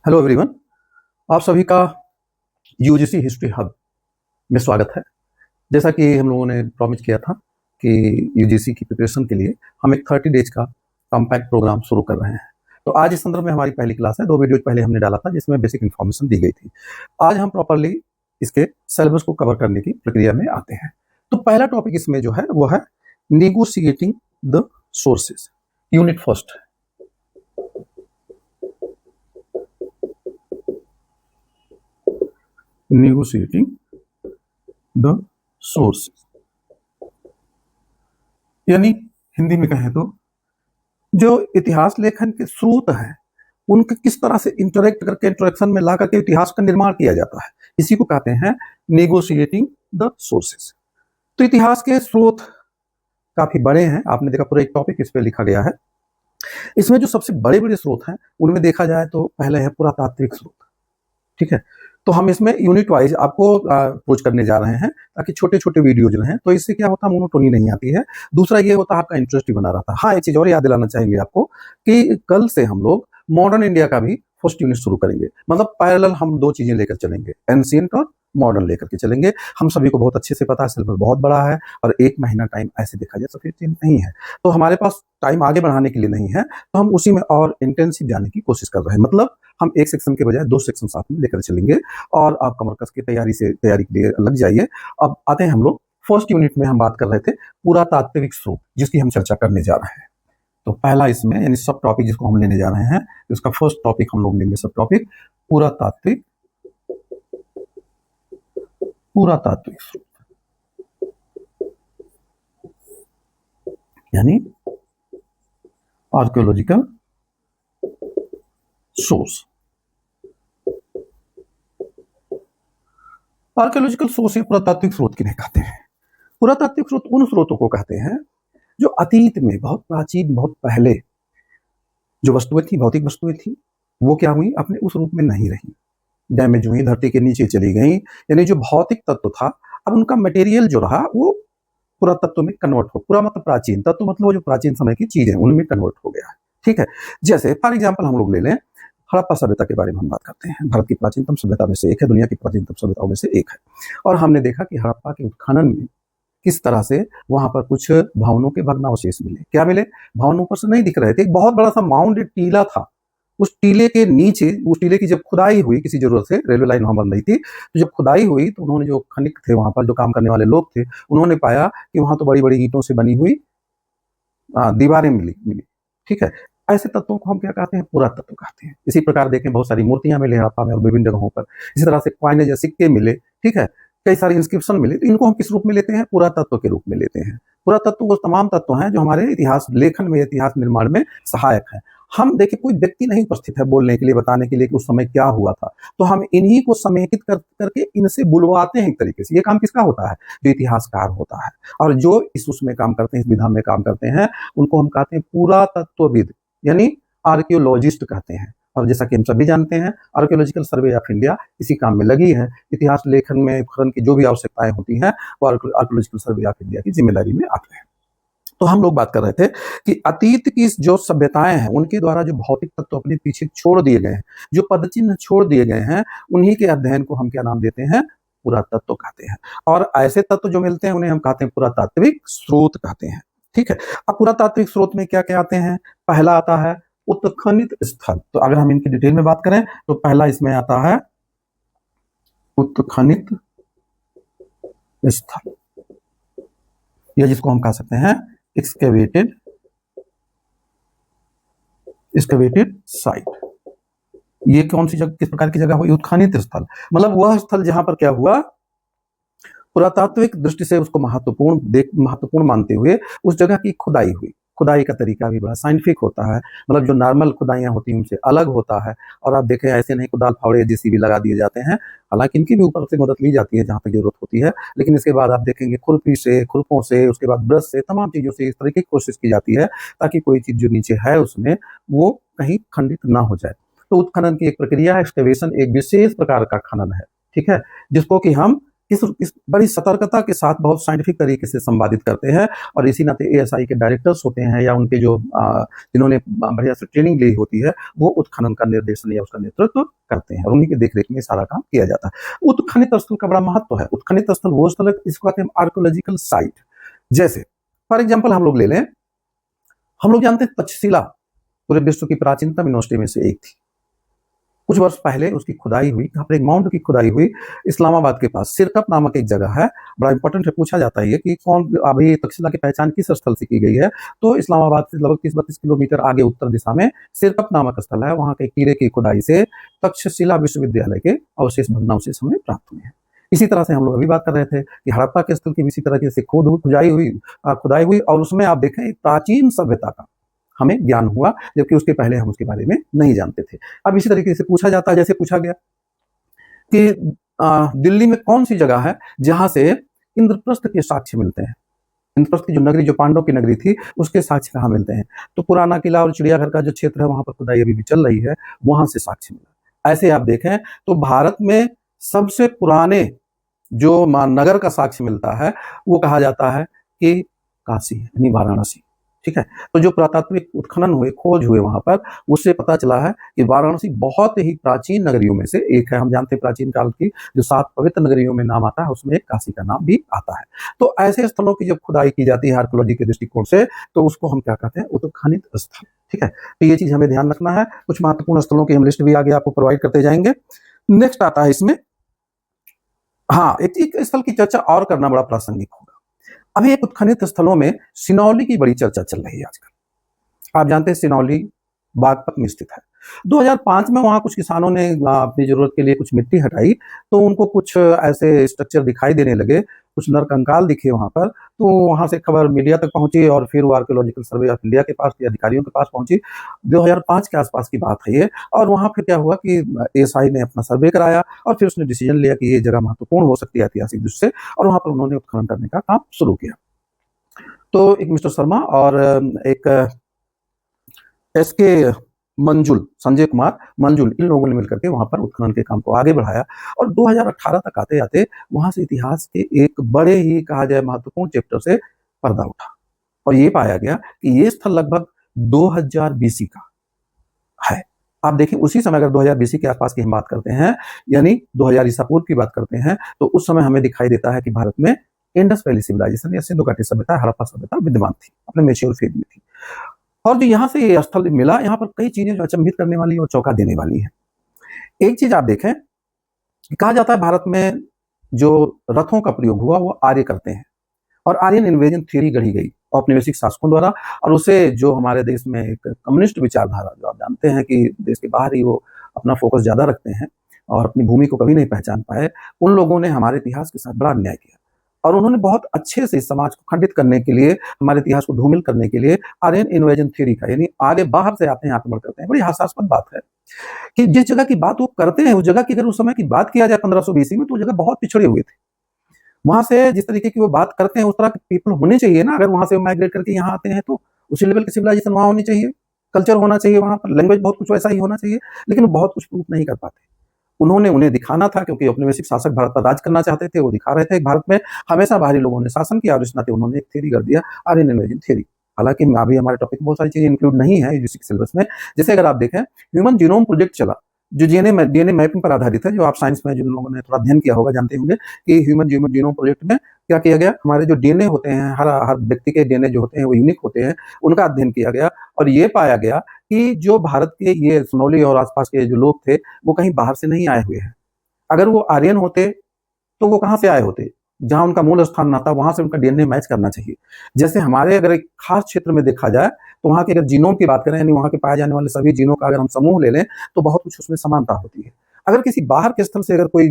Hello everyone. आप सभी का यूजीसी हिस्ट्री हब में स्वागत है। जैसा कि हम लोगों ने प्रॉमिस किया था कि यूजीसी की प्रिपरेशन के लिए हम एक 30 डेज का कॉम्पैक्ट प्रोग्राम शुरू कर रहे हैं। तो आज इस संदर्भ में हमारी पहली क्लास है। 2 वीडियो पहले हमने डाला था जिसमें बेसिक इन्फॉर्मेशन दी गई थी। आज हम प्रॉपरली इसके सिलेबस को कवर करने की प्रक्रिया में आते हैं। तो पहला टॉपिक इसमें जो है वो है negotiating the sources, unit first. Negotiating the sources, यानी हिंदी में कहें तो जो इतिहास लेखन के स्रोत हैं उनके किस तरह से इंटरेक्ट करके इंटरेक्शन में ला करके इतिहास का निर्माण किया जाता है, इसी को कहते हैं नेगोशिएटिंग द सोर्सेज। तो इतिहास के स्रोत काफी बड़े हैं। आपने देखा पूरा एक टॉपिक इस पे लिखा गया है। इसमें जो सबसे बड़े बड़े स्रोत हैं उनमें देखा जाए तो पहले है पुरातात्विक स्रोत। ठीक है, तो हम इसमें यूनिट वाइज आपको अप्रोच करने जा रहे हैं ताकि छोटे छोटे वीडियोज रहें। तो इससे क्या होता है, मोनोटोनी नहीं आती है। दूसरा ये होता है आपका इंटरेस्ट ही बना रहता है। हाँ, एक चीज और याद दिलाना चाहेंगे आपको कि कल से हम लोग मॉडर्न इंडिया का भी फर्स्ट यूनिट शुरू करेंगे। मतलब पैरेलल हम 2 चीजें लेकर चलेंगे, एंशिएंट और मॉडर्न लेकर के चलेंगे। हम सभी को बहुत अच्छे से पता है सिलेबस बहुत बड़ा है और 1 महीना टाइम ऐसे देखा जाए सफिशिएंट नहीं है। तो हमारे पास टाइम आगे बढ़ाने के लिए नहीं है, तो हम उसी में और इंटेंसिव जाने की कोशिश कर रहे हैं। मतलब हम एक सेक्शन के बजाय 2 सेक्शन साथ में लेकर चलेंगे और आप कमर कस की तैयारी के लिए लग जाइए। अब आते हैं हम लोग फर्स्ट यूनिट में। हम बात कर रहे थे पुरातात्विक स्रोत, जिसकी हम चर्चा करने जा रहे हैं। तो पहला इसमें यानी सब टॉपिक जिसको हम लेने जा रहे हैं, इसका फर्स्ट टॉपिक हम लोग लेंगे सब टॉपिक पुरातात्विक स्रोत, यानी आर्कियोलॉजिकल सोर्स। आर्कियोलॉजिकल सोर्स या पुरातात्विक स्रोत किन्हें कहते हैं? पुरातात्विक स्रोत उन स्रोतों को कहते हैं जो अतीत में बहुत प्राचीन, बहुत पहले जो वस्तुएं थी, भौतिक वस्तुएं थी, वो क्या हुई, अपने उस रूप में नहीं रही, डैमेज हुई, धरती के नीचे चली गई। यानी जो भौतिक तत्व था, अब उनका मटेरियल जो रहा वो पुरातत्व में कन्वर्ट हो। पूरा मतलब प्राचीन तत्व, मतलब वो जो प्राचीन समय की चीज है उनमें कन्वर्ट हो गया है। ठीक है, जैसे फॉर एग्जाम्पल हम लोग ले लें हड़प्पा सभ्यता के बारे में हम बात करते हैं। भारत की प्राचीनतम सभ्यता में से एक है, दुनिया की प्राचीनतम सभ्यताओं में से एक है। और हमने देखा कि हड़प्पा के उत्खनन में किस तरह से वहां पर कुछ भवनों के भग्नावशेष मिले। क्या मिले? भवन ऊपर से नहीं दिख रहे थे, एक बहुत बड़ा सा माउंट टीला था। उस टीले के नीचे, उस टीले की जब खुदाई हुई किसी जरूरत से, रेलवे लाइन वहां बन रही थी, तो जब खुदाई हुई तो उन्होंने, जो खनिक थे वहां पर, जो काम करने वाले लोग थे, उन्होंने पाया कि वहां तो बड़ी बड़ी ईंटों से बनी हुई दीवारें मिली। ठीक है, ऐसे तत्वों को हम क्या कहते हैं? पुरातत्व कहते हैं। इसी प्रकार देखें बहुत सारी मूर्तियां मिले हड़प्पा में और विभिन्न जगहों पर। इसी तरह से क्वाइनेज या सिक्के मिले। ठीक है, कई सारे इंस्क्रिप्शन मिले। तो इनको हम किस रूप में लेते हैं? पुरातत्व के रूप में लेते हैं। पुरातत्व वो तमाम तत्व हैं जो हमारे इतिहास लेखन में, इतिहास निर्माण में सहायक हैं। हम देखिए कोई व्यक्ति नहीं उपस्थित है बोलने के लिए, बताने के लिए कि उस समय क्या हुआ था, तो हम इन्हीं को समेकित करके इनसे बुलवाते हैं एक तरीके से। ये काम किसका होता है? जो इतिहासकार होता है। और जो इस उसमें काम करते हैं, इस विधा में काम करते हैं, उनको हम कहते हैं पुरातत्वविद, यानी आर्कियोलॉजिस्ट कहते हैं। और जैसा कि हम सभी जानते हैं, आर्कियोलॉजिकल सर्वे ऑफ इंडिया इसी काम में लगी है। इतिहास लेखन में खनन की जो भी आवश्यकताएं होती हैं वो आर्कियोलॉजिकल सर्वे ऑफ इंडिया की जिम्मेदारी में आते हैं। तो हम लोग बात कर रहे थे कि अतीत की जो सभ्यताएं हैं उनके द्वारा जो भौतिक तत्व अपने पीछे छोड़ दिए गए हैं, जो पदचिन्ह छोड़ दिए गए हैं, उन्हीं के अध्ययन को हम क्या नाम देते हैं? पुरातत्व कहते हैं। और ऐसे तत्व जो मिलते हैं उन्हें हम कहते हैं पुरातात्विक स्रोत कहते हैं। ठीक है, अब पुरातात्विक स्रोत में क्या क्या आते हैं? पहला आता है उत्खनित स्थल। तो अगर हम इनकी डिटेल में बात करें तो पहला इसमें आता है उत्खनित स्थल, या जिसको हम कह सकते हैं एक्सकेवेटेड साइट। ये कौन सी जगह, किस प्रकार की जगह हुई? उत्खनित स्थल मतलब वह स्थल जहां पर क्या हुआ, पुरातात्विक दृष्टि से उसको महत्वपूर्ण मानते हुए उस जगह की खुदाई हुई। खुदाई का तरीका भी बड़ा साइंटिफिक होता है, मतलब जो नॉर्मल खुदाइयां होती हैं उनसे अलग होता है। और आप देखें ऐसे नहीं कुदाल फावड़े जेसीबी लगा दिए जाते हैं, हालांकि इनकी भी ऊपर से मदद ली जाती है जहां पर जरूरत होती है, लेकिन इसके बाद आप देखेंगे खुरपी से, खुरपों से, उसके बाद ब्रश से, तमाम चीजों से इस तरीके की कोशिश की जाती है ताकि कोई चीज जो नीचे है उसमें वो कहीं खंडित ना हो जाए। तो उत्खनन की एक प्रक्रिया है, एक्सकेवेशन एक विशेष प्रकार का खनन है। ठीक है, जिसको कि हम इस बड़ी सतर्कता के साथ बहुत साइंटिफिक तरीके से संवादित करते हैं, और इसी नाते एएसआई के डायरेक्टर्स होते हैं या उनके जो जिन्होंने बढ़िया से ट्रेनिंग ली होती है, वो उत्खनन का निर्देशन या उसका नेतृत्व करते हैं, और उन्हीं की देखरेख में सारा काम किया जाता है। उत्खनित स्थल का बड़ा महत्व है। उत्खनित स्थल वो स्थल है जिसको कहते हैं आर्कोलॉजिकल साइट। जैसे फॉर एग्जाम्पल हम लोग ले लें, हम लोग जानते हैं तक्षशिला पूरे विश्व की प्राचीनतम यूनिवर्सिटी में से एक थी। कुछ वर्ष पहले उसकी खुदाई हुई, यहाँ पर एक माउंट की खुदाई हुई इस्लामाबाद के पास, सिरकप नामक एक जगह है। बड़ा इंपॉर्टेंट है, पूछा जाता है कि कौन अभी तक्षशिला की पहचान किस स्थल से की गई है, तो इस्लामाबाद से लगभग 30-32 किलोमीटर आगे उत्तर दिशा में सिरकप नामक स्थल है। वहाँ के कीड़े की खुदाई से तक्षशिला विश्वविद्यालय के अवशेष भग्नावशेष हमें प्राप्त हुए हैं। इसी तरह से हम लोग अभी बात कर रहे थे कि हड़प्पा के स्थल की इसी तरह से खुदाई हुई, और उसमें आप देखें एक प्राचीन सभ्यता का हमें ज्ञान हुआ, जबकि उसके पहले हम उसके बारे में नहीं जानते थे। अब इसी तरीके से पूछा जाता है, जैसे पूछा गया कि दिल्ली में कौन सी जगह है जहां से इंद्रप्रस्थ के साक्ष्य मिलते हैं। इंद्रप्रस्थ की जो नगरी, जो पांडव की नगरी थी, उसके साक्ष्य कहाँ मिलते हैं, तो पुराना किला और चिड़ियाघर का जो क्षेत्र है वहां पर खुदाई अभी भी चल रही है, वहां से साक्ष्य मिला। ऐसे आप देखें तो भारत में सबसे पुराने जो नगर का साक्ष्य मिलता है वो कहा जाता है कि काशी यानी वाराणसी। ठीक है, तो जो पुरातात्विक उत्खनन हुए, खोज हुए वहां पर, उससे पता चला है कि वाराणसी बहुत ही प्राचीन नगरियों में से एक है। हम जानते हैं प्राचीन काल की जो 7 पवित्र नगरियों में नाम आता है, उसमें एक काशी का नाम भी आता है। तो ऐसे स्थलों की जब खुदाई की जाती है आर्कियोलॉजी के दृष्टिकोण से, तो उसको हम क्या कहते हैं, उत्खनित स्थल। ठीक है, तो ये चीज हमें ध्यान रखना है। कुछ महत्वपूर्ण स्थलों की हम लिस्ट भी आगे आपको प्रोवाइड करते जाएंगे। नेक्स्ट आता है इसमें, हाँ, एक स्थल की चर्चा और करना बड़ा प्रासंगिक होगा। अभी एक उत्खनित स्थलों में सिनौली की बड़ी चर्चा चल रही है आजकल। आप जानते हैं सिनौली बागपत में स्थित है। 2005 में वहां कुछ किसानों ने अपनी जरूरत के लिए कुछ मिट्टी हटाई, तो उनको कुछ ऐसे स्ट्रक्चर दिखाई देने लगे, कुछ नरकंकाल दिखे वहां पर। तो वहां से खबर मीडिया तक पहुंची और फिर वो आर्कियोलॉजिकल सर्वे ऑफ इंडिया के पास, अधिकारियों के पास पहुंची। 2005 के आसपास की बात है ये। और वहां फिर क्या हुआ कि एएसआई ने अपना सर्वे कराया और फिर उसने डिसीजन लिया कि ये जगह महत्वपूर्ण हो सकती है ऐतिहासिक दृष्टि से, और वहां पर उन्होंने उत्खनन करने का काम शुरू किया। तो एक मिस्टर शर्मा और एक एसके मंजुल, संजय कुमार मंजुल, इन लोगों ने मिलकर के वहां पर उत्खनन के काम को आगे बढ़ाया, और 2018 तक आते आते वहां से इतिहास के एक बड़े ही कहा जाए महत्वपूर्ण चैप्टर से पर्दा उठा, और ये पाया गया कि ये स्थल लगभग 2000 बीसी का है। आप देखें उसी समय अगर 2000 बीसी के आसपास की हम बात करते हैं, यानी 2000 ईसा पूर्व की बात करते हैं, तो उस समय हमें दिखाई देता है कि भारत में इंडस वैली सिविलाइजेशन या सिंधु घाटी सभ्यता, हड़प्पा सभ्यता विद्यमान थी, अपने मेच्योर फेज में थी। और जो यहाँ से ये स्थल मिला, यहाँ पर कई चीजें जो अचंभित करने वाली और चौंका देने वाली है। एक चीज आप देखें, कहा जाता है भारत में जो रथों का प्रयोग हुआ वो आर्य करते हैं, और आर्यन इन्वेजन थ्योरी गढ़ी गई औपनिवेशिक शासकों द्वारा, और उसे जो हमारे देश में एक कम्युनिस्ट विचारधारा, जो आप जानते हैं कि देश के बाहर ही वो अपना फोकस ज्यादा रखते हैं और अपनी भूमि को कभी नहीं पहचान पाए, उन लोगों ने हमारे इतिहास के साथ बड़ा अन्याय किया, और उन्होंने बहुत अच्छे से समाज को खंडित करने के लिए, हमारे इतिहास को धूमिल करने के लिए आर्यन इन्वेजन थ्योरी का, यानी आर्य बाहर से आते हैं, आक्रमण करते हैं। बड़ी हास्यास्पद बात है कि जिस जगह की बात वो करते हैं, उस जगह की अगर उस समय की बात किया जाए 1500 बीसी में, तो वो जगह बहुत पिछड़े हुए थे। वहां से जिस तरीके की वो बात करते हैं, उस तरह के पीपल होने चाहिए ना। अगर वहां से माइग्रेट करके यहाँ आते हैं तो उसी लेवल की सिविलाइजेशन वहां होनी चाहिए, कल्चर होना चाहिए, वहां पर लैंग्वेज बहुत कुछ वैसा ही होना चाहिए, लेकिन वो बहुत कुछ प्रूफ नहीं कर पाते। उन्होंने उन्हें दिखाना था, क्योंकि औपनिवेशिक शासक भारत पर राज करना चाहते थे, वो दिखा रहे थे भारत में हमेशा बाहरी लोगों ने शासन किया, और इस नाते उन्होंने एक थ्योरी कर दिया, आर्यन इन्वेजन थ्योरी। हालांकि अभी हमारे टॉपिक में बहुत सारी चीजें इंक्लूड नहीं है यूजीसी सिलेबस में। जैसे अगर आप देखें, ह्यूमन जीनोम प्रोजेक्ट चला, जो डीएनए मैपिंग पर आधारित है, जो आप साइंस में जिन लोगों ने थोड़ा अध्ययन किया होगा जानते होंगे कि ह्यूमन जीनोम प्रोजेक्ट में क्या किया गया, हमारे जो डीएनए होते हैं, हर व्यक्ति के डीएनए जो होते हैं वो यूनिक होते हैं, उनका अध्ययन किया गया, और ये पाया गया कि जो भारत के ये सिनौली और आसपास के जो लोग थे, वो कहीं बाहर से नहीं आए हुए हैं। अगर वो आर्यन होते तो वो कहाँ से आए होते, जहां उनका मूल स्थान ना था, वहां से उनका डीएनए मैच करना चाहिए। जैसे हमारे अगर एक खास क्षेत्र में देखा जाए, तो वहां के अगर जीनोम की बात करें, यानी वहां के पाए जाने वाले सभी जीनों का अगर हम समूह ले लें, तो बहुत कुछ उसमें समानता होती है। अगर किसी बाहर के स्थल से अगर कोई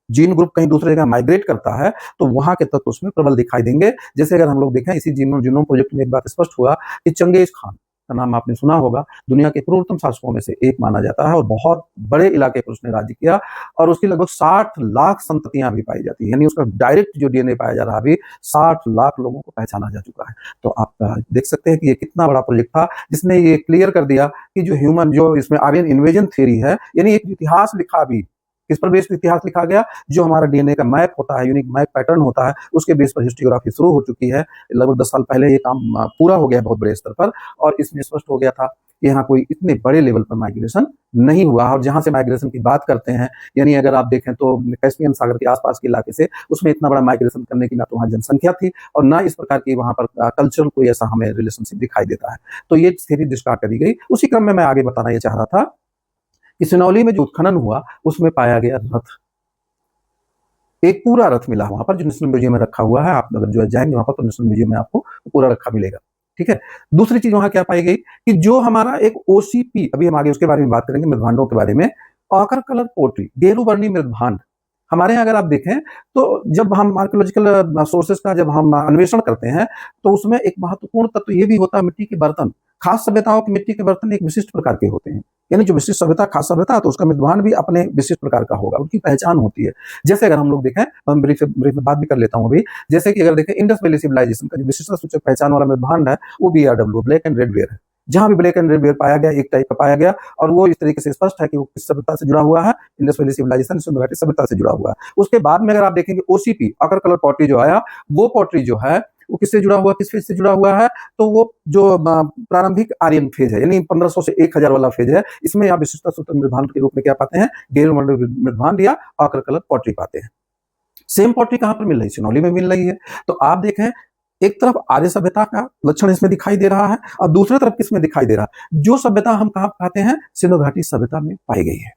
जीन ग्रुप कहीं दूसरे जगह माइग्रेट करता है, तो वहां के तत्व उसमें प्रबल दिखाई देंगे। जैसे अगर हम लोग देखें, इसी जीनोम प्रोजेक्ट में एक बात स्पष्ट हुआ कि चंगेज खान का नाम आपने सुना होगा, दुनिया के क्रूरतम शासकों में से एक माना जाता है, और बहुत बड़े इलाके पर उसने राज्य किया, और उसकी लगभग 60 लाख संततियां भी पाई जाती है, यानी उसका डायरेक्ट जो डीएनए पाया जा रहा है अभी 60 लाख लोगों को पहचाना जा चुका है। तो आप देख सकते हैं कि ये कितना बड़ा प्रोजेक्ट था, जिसने ये क्लियर कर दिया कि जो इसमें आर्यन इन्वेजन थ्योरी है, यानी एक इतिहास लिखा भी किस पर बेस्ड इतिहास लिखा गया? जो हमारा डीएनए का मैप होता है, यूनिक मैप पैटर्न होता है, उसके बेस पर हिस्टोग्राफी शुरू हो चुकी है। लगभग 10 साल पहले ये काम पूरा हो गया बहुत बड़े स्तर पर, और इसमें स्पष्ट हो गया था कि यहाँ कोई इतने बड़े लेवल पर माइग्रेशन नहीं हुआ। और जहाँ से माइग्रेशन की बात करते हैं, यानी अगर आप देखें तो कैस्पियन सागर के आसपास के इलाके से, उसमें इतना बड़ा माइग्रेशन करने की ना तो वहाँ जनसंख्या थी और ना इस प्रकार की वहाँ पर कल्चरल कोई ऐसा हमें रिलेशनशिप दिखाई देता है। तो ये थ्योरी डिस्कार्ड करी गई। उसी क्रम में मैं आगे बताना ये चाह रहा था कि सिनौली में जो उत्खनन हुआ उसमें पाया गया रथ, एक पूरा रथ मिला वहां पर, जो नेशनल म्यूजियम में रखा हुआ है। आप अगर जो है जाएंगे वहां पर तो नेशनल म्यूजियम में आपको पूरा रखा मिलेगा। ठीक है। दूसरी चीज वहां क्या पाई गई कि जो हमारा एक ओसीपी, अभी हम आगे उसके बारे में बात करेंगे, मृदभांडों के बारे में, ऑकर कलर पोट्री, गेरुवर्णी मृदभांड, हमारे यहाँ अगर आप देखें तो जब हम आर्कियोलॉजिकल सोर्सेस का जब हम अन्वेषण करते हैं तो उसमें एक महत्वपूर्ण तत्व ये भी होता है मिट्टी के बर्तन। खास सभ्यताओं के मिट्टी के बर्तन एक विशिष्ट प्रकार के होते हैं, यानी जो विशिष्ट सभ्यता, खास सभ्यता, तो उसका मृदभांड भी अपने विशिष्ट प्रकार का होगा, उनकी पहचान होती है। जैसे अगर हम लोग देखें, हम ब्रीफ में बात भी कर लेता हूँ अभी, जैसे कि अगर देखें इंडस वैली सिविलाइजेशन का जो विशिष्ट सूचक पहचान वाला मृदभांड है वो BRW, black and red ware है। जहां भी ब्लैक एंड रेड वेयर पाया गया, एक टाइप का पाया गया, और वो इस तरीके से स्पष्ट है कि वो किस सभ्यता से जुड़ा हुआ है, इंडस वैली सिविलाइजेशन, सिंधु घाटी सभ्यता से जुड़ा हुआ है। उसके बाद में अगर आप देखेंगे ओसीपी, ऑकर कलर पॉटरी जो आया, वो पॉटरी जो है वो किससे जुड़ा हुआ, किस फेज से जुड़ा हुआ है? तो वो जो प्रारंभिक आर्यन फेज है, यानी 1500 से 1000 वाला फेज है। इसमें आप विशिष्टता सूचक मृदभांड के रूप में क्या पाते हैं? गेरुवर्णी मृदभांड या ऑकर कलर पॉटरी पाते हैं। सेम पॉटरी कहां पर मिल रही है? सिनौली में मिल रही है। तो आप देखें, एक तरफ आर्य सभ्यता का लक्षण इसमें दिखाई दे रहा है और दूसरी तरफ किसमें दिखाई दे रहा है? जो सभ्यता हम कहां पाते हैं? सिंधु घाटी सभ्यता में पाई गई है।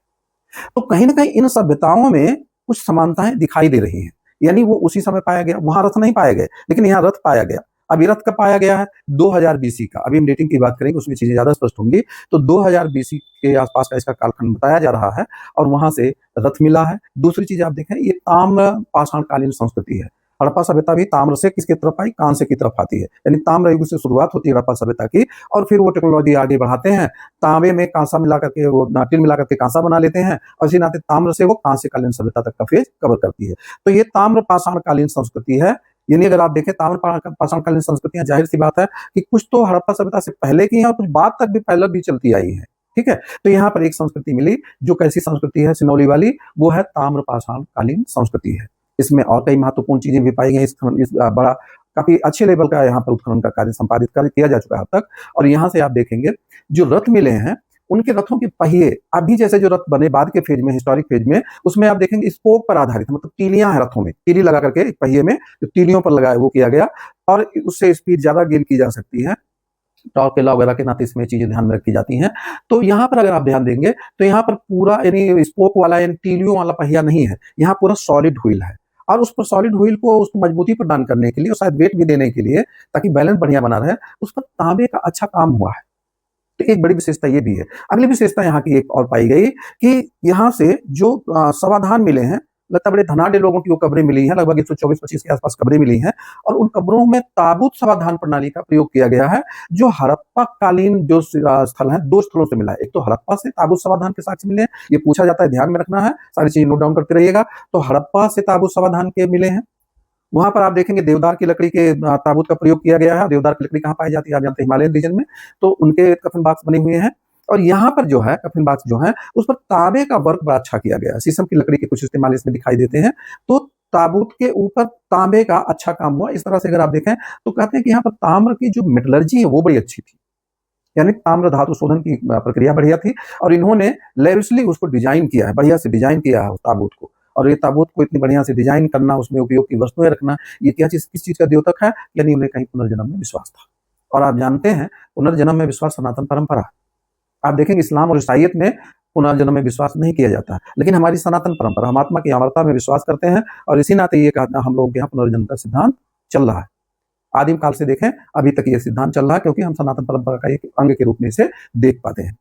तो कहीं ना कहीं इन सभ्यताओं में कुछ समानताएं दिखाई दे रही हैं, यानी वो उसी समय पाया गया। वहां रथ नहीं पाए गए, लेकिन यहाँ रथ पाया गया। अभी रथ कब पाया गया है? 2000 BC का। अभी हम डेटिंग की बात करेंगे, उसमें चीजें ज्यादा स्पष्ट होंगी। तो 2000 BC के आसपास का इसका कालखंड बताया जा रहा है और वहां से रथ मिला है। दूसरी चीज आप देखें, ये ताम्र पाषाणकालीन संस्कृति है। हड़प्पा सभ्यता भी ताम्र से किसकी तरफ आई? कांस्य की तरफ आती है, यानी ताम्र युग से शुरुआत होती है हड़प्पा सभ्यता की, और फिर वो टेक्नोलॉजी आगे बढ़ाते हैं, तांबे में कांसा मिला करके, वो टिन मिला करके कांसा बना लेते हैं, और इसी नाते ताम्र से वो कांस्यकालीन सभ्यता तक का फेज कवर करती है। तो ये ताम्र पाषाणकालीन संस्कृति है। यानी अगर आप देखें ताम्र पाषाणकालीन संस्कृतियां, जाहिर सी बात है कि कुछ तो हड़प्पा सभ्यता से पहले की है और कुछ बाद तक भी पहले भी चलती आई है। ठीक है। तो यहाँ पर एक संस्कृति मिली, जो कैसी संस्कृति है सिनौली वाली? वो है ताम्र पाषाणकालीन संस्कृति है। इसमें और कई महत्वपूर्ण चीजें भी पाई गई। इस बड़ा काफी अच्छे लेवल का यहाँ पर उत्खनन का कार्य संपादित किया जा चुका है अब तक। और यहाँ से आप देखेंगे जो रथ मिले हैं, उनके रथों के पहिए अभी जैसे जो रथ बने बाद के फेज में, हिस्टोरिक फेज में, उसमें आप देखेंगे स्पोक पर आधारित, मतलब तीलियां हैं रथों में, तीली लगा करके पहिए में जो तीलियों पर लगा है वो किया गया, और उससे स्पीड ज्यादा गेन की जा सकती है। टॉर्क के लॉ वगैरह के नाते इसमें चीजें ध्यान में रखी जाती हैं। तो यहाँ पर अगर आप ध्यान देंगे तो यहाँ पर पूरा यानी स्पोक वाला यानी तीलियों वाला पहिया नहीं है, यहाँ पूरा सॉलिड व्हील है। और उस पर सॉलिड व्हील को उसको मजबूती प्रदान करने के लिए और शायद वेट भी देने के लिए, ताकि बैलेंस बढ़िया बना रहे, उस पर तांबे का अच्छा काम हुआ है। तो एक बड़ी विशेषता ये भी है। अगली विशेषता यहाँ की एक और पाई गई कि यहाँ से जो समाधान मिले हैं, लगता बड़े धनाढ़ लोगों की वो कब्रें मिली हैं, लगभग 124-25 के आसपास कब्रें मिली हैं, और उन कब्रों में ताबूत समाधान प्रणाली का प्रयोग किया गया है, जो हड़प्पा कालीन जो स्थल है, दो स्थलों से मिला है। एक तो हड़प्पा से ताबूत समाधान के साक्ष्य मिले हैं, ये पूछा जाता है, ध्यान में रखना है, सारी चीजें नोट डाउन करते रहिएगा। तो हड़प्पा से ताबूत समाधान के मिले हैं। वहां पर आप देखेंगे देवदार की लकड़ी के ताबूत का प्रयोग किया गया है। देवदार की लकड़ी कहाँ पाई जाती है? आप जानते हैं, हिमालयन रीजन में। तो उनके कफन बॉक्स बने हुए हैं, और यहाँ पर जो है कफन बॉक्स जो है उस पर तांबे का वर्क बड़ा अच्छा किया गया है। शीशम की लकड़ी के कुछ इस्तेमाल इसमें दिखाई देते हैं। तो ताबूत के ऊपर तांबे का अच्छा काम हुआ। इस तरह से अगर आप देखें तो कहते हैं कि यहाँ पर ताम्र की जो मेटलर्जी है वो बड़ी अच्छी थी, यानी ताम्र धातु शोधन की प्रक्रिया बढ़िया थी, और इन्होंने लेविशली उसको डिजाइन किया है, बढ़िया से डिजाइन किया है ताबूत को। और ये ताबूत को इतनी बढ़िया से डिजाइन करना, उसमें उपयोग की वस्तुएं रखना, ये क्या चीज, किस चीज का द्योतक है? यानी उन्हें कहीं पुनर्जन्म में विश्वास था। और आप जानते हैं पुनर्जन्म में विश्वास सनातन परंपरा। आप देखेंगे इस्लाम और ईसाइयत में पुनर्जन्म में विश्वास नहीं किया जाता, लेकिन हमारी सनातन परंपरा हम आत्मा की अमरता में विश्वास करते हैं, और इसी नाते ये कहना हम लोगों के यहाँ पुनर्जन्म का सिद्धांत चल रहा है। आदिम काल से देखें अभी तक ये सिद्धांत चल रहा है, क्योंकि हम सनातन परंपरा का एक अंग के रूप में इसे देख पाते हैं।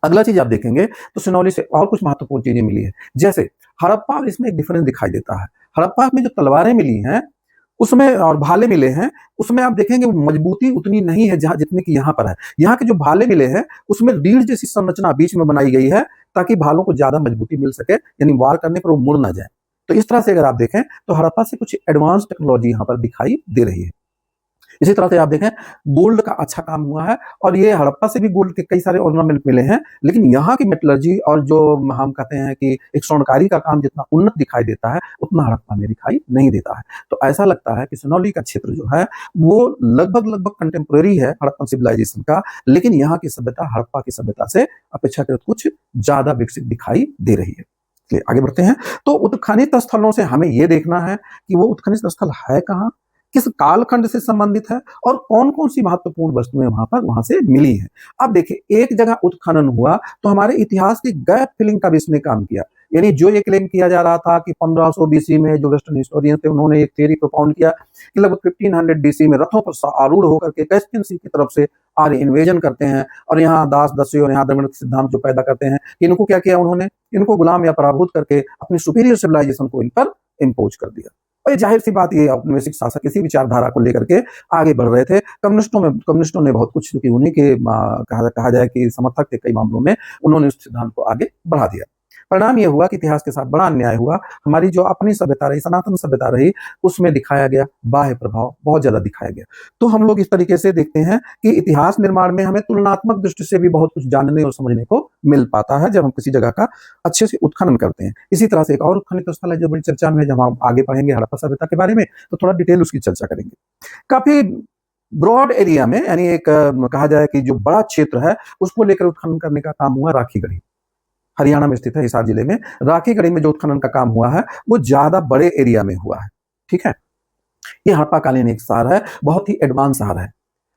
अगला चीज आप देखेंगे तो सिनौली से और कुछ महत्वपूर्ण चीजें मिली है। जैसे हड़प्पा, इसमें एक डिफरेंस दिखाई देता है। हड़प्पा में जो तलवारें मिली हैं उसमें, और भाले मिले हैं, उसमें आप देखेंगे मजबूती उतनी नहीं है जहां जितने की यहाँ पर है। यहाँ के जो भाले मिले हैं उसमें रीढ़ जैसी संरचना बीच में बनाई गई है, ताकि भालों को ज्यादा मजबूती मिल सके, यानी वार करने पर वो मुड़ ना जाए। तो इस तरह से अगर आप देखें तो हड़प्पा से कुछ एडवांस टेक्नोलॉजी यहाँ पर दिखाई दे रही है। इसी तरह से आप देखें गोल्ड का अच्छा काम हुआ है, और ये हड़प्पा से भी गोल्ड के कई सारे ऑर्नामेंट मिले हैं, लेकिन यहाँ की मेटलर्जी और जो हम कहते हैं कि एक स्वर्णकारी का काम जितना उन्नत दिखाई देता है उतना हड़प्पा में दिखाई नहीं देता है। तो ऐसा लगता है कि सोनौली का क्षेत्र जो है वो लगभग लगभग कंटेम्प्रेरी है हड़प्पन सिविलाइजेशन का, लेकिन यहाँ की सभ्यता हड़प्पा की सभ्यता से अपेक्षाकृत कुछ ज्यादा विकसित दिखाई दे रही है। चलिए आगे बढ़ते हैं। तो उत्खनित स्थलों से हमें यह देखना है कि वो उत्खनित स्थल है कहाँ, किस कालखंड से संबंधित है, और कौन कौन सी महत्वपूर्ण वस्तुएं वहां से मिली हैं। अब देखिए एक जगह उत्खनन हुआ तो हमारे इतिहास की गैप फिलिंग का भी इसने काम किया। यानी जो ये क्लेम किया जा रहा था कि 1500 बीसी में जो वेस्टर्न हिस्टोरियन थे उन्होंने एक थ्योरी प्रोपाउंड किया कि लगभग 1500 बीसी में रथों पर आरूढ़ होकर के कैस्पियन सी की तरफ से आर्य इन्वेजन करते हैं और यहाँ दास दस्यु और यहाँ द्रविड़ सिद्धांत जो पैदा करते हैं, इनको क्या किया उन्होंने, इनको गुलाम या पराभूत करके अपनी सुपीरियर सिविलाइजेशन को इन पर इम्पोज कर दिया। और ये जाहिर सी बात, ये औपनिवेशिक शासक इसी विचारधारा को लेकर के आगे बढ़ रहे थे। कम्युनिस्टों ने बहुत कुछ, क्योंकि उन्हीं के कहा जाए कि समर्थक थे कई मामलों में, उन्होंने उस सिद्धांत को आगे बढ़ा दिया। परिणाम यह हुआ कि इतिहास के साथ बड़ा अन्याय हुआ। हमारी जो अपनी सभ्यता रही, सनातन सभ्यता रही, उसमें दिखाया गया बाह्य प्रभाव बहुत ज्यादा दिखाया गया। तो हम लोग इस तरीके से देखते हैं कि इतिहास निर्माण में हमें तुलनात्मक दृष्टि से भी बहुत कुछ जानने और समझने को मिल पाता है जब हम किसी जगह का अच्छे से उत्खनन करते हैं। इसी तरह से एक और उत्खनित स्थल है जो बड़ी चर्चा में है, जब हम आगे पढ़ेंगे हड़प्पा सभ्यता के बारे में तो थोड़ा डिटेल उसकी चर्चा करेंगे। काफी ब्रॉड एरिया में, यानी एक कहा जाए कि जो बड़ा क्षेत्र है उसको लेकर उत्खनन करने का काम हुआ राखीगढ़ी, हरियाणा में स्थित है हिसार जिले में। राखीगढ़ी में जो उत्खनन का काम हुआ है वो ज्यादा बड़े एरिया में हुआ है। ठीक है, ये हड़प्पा कालीन एक शहर है, बहुत ही एडवांस शहर है।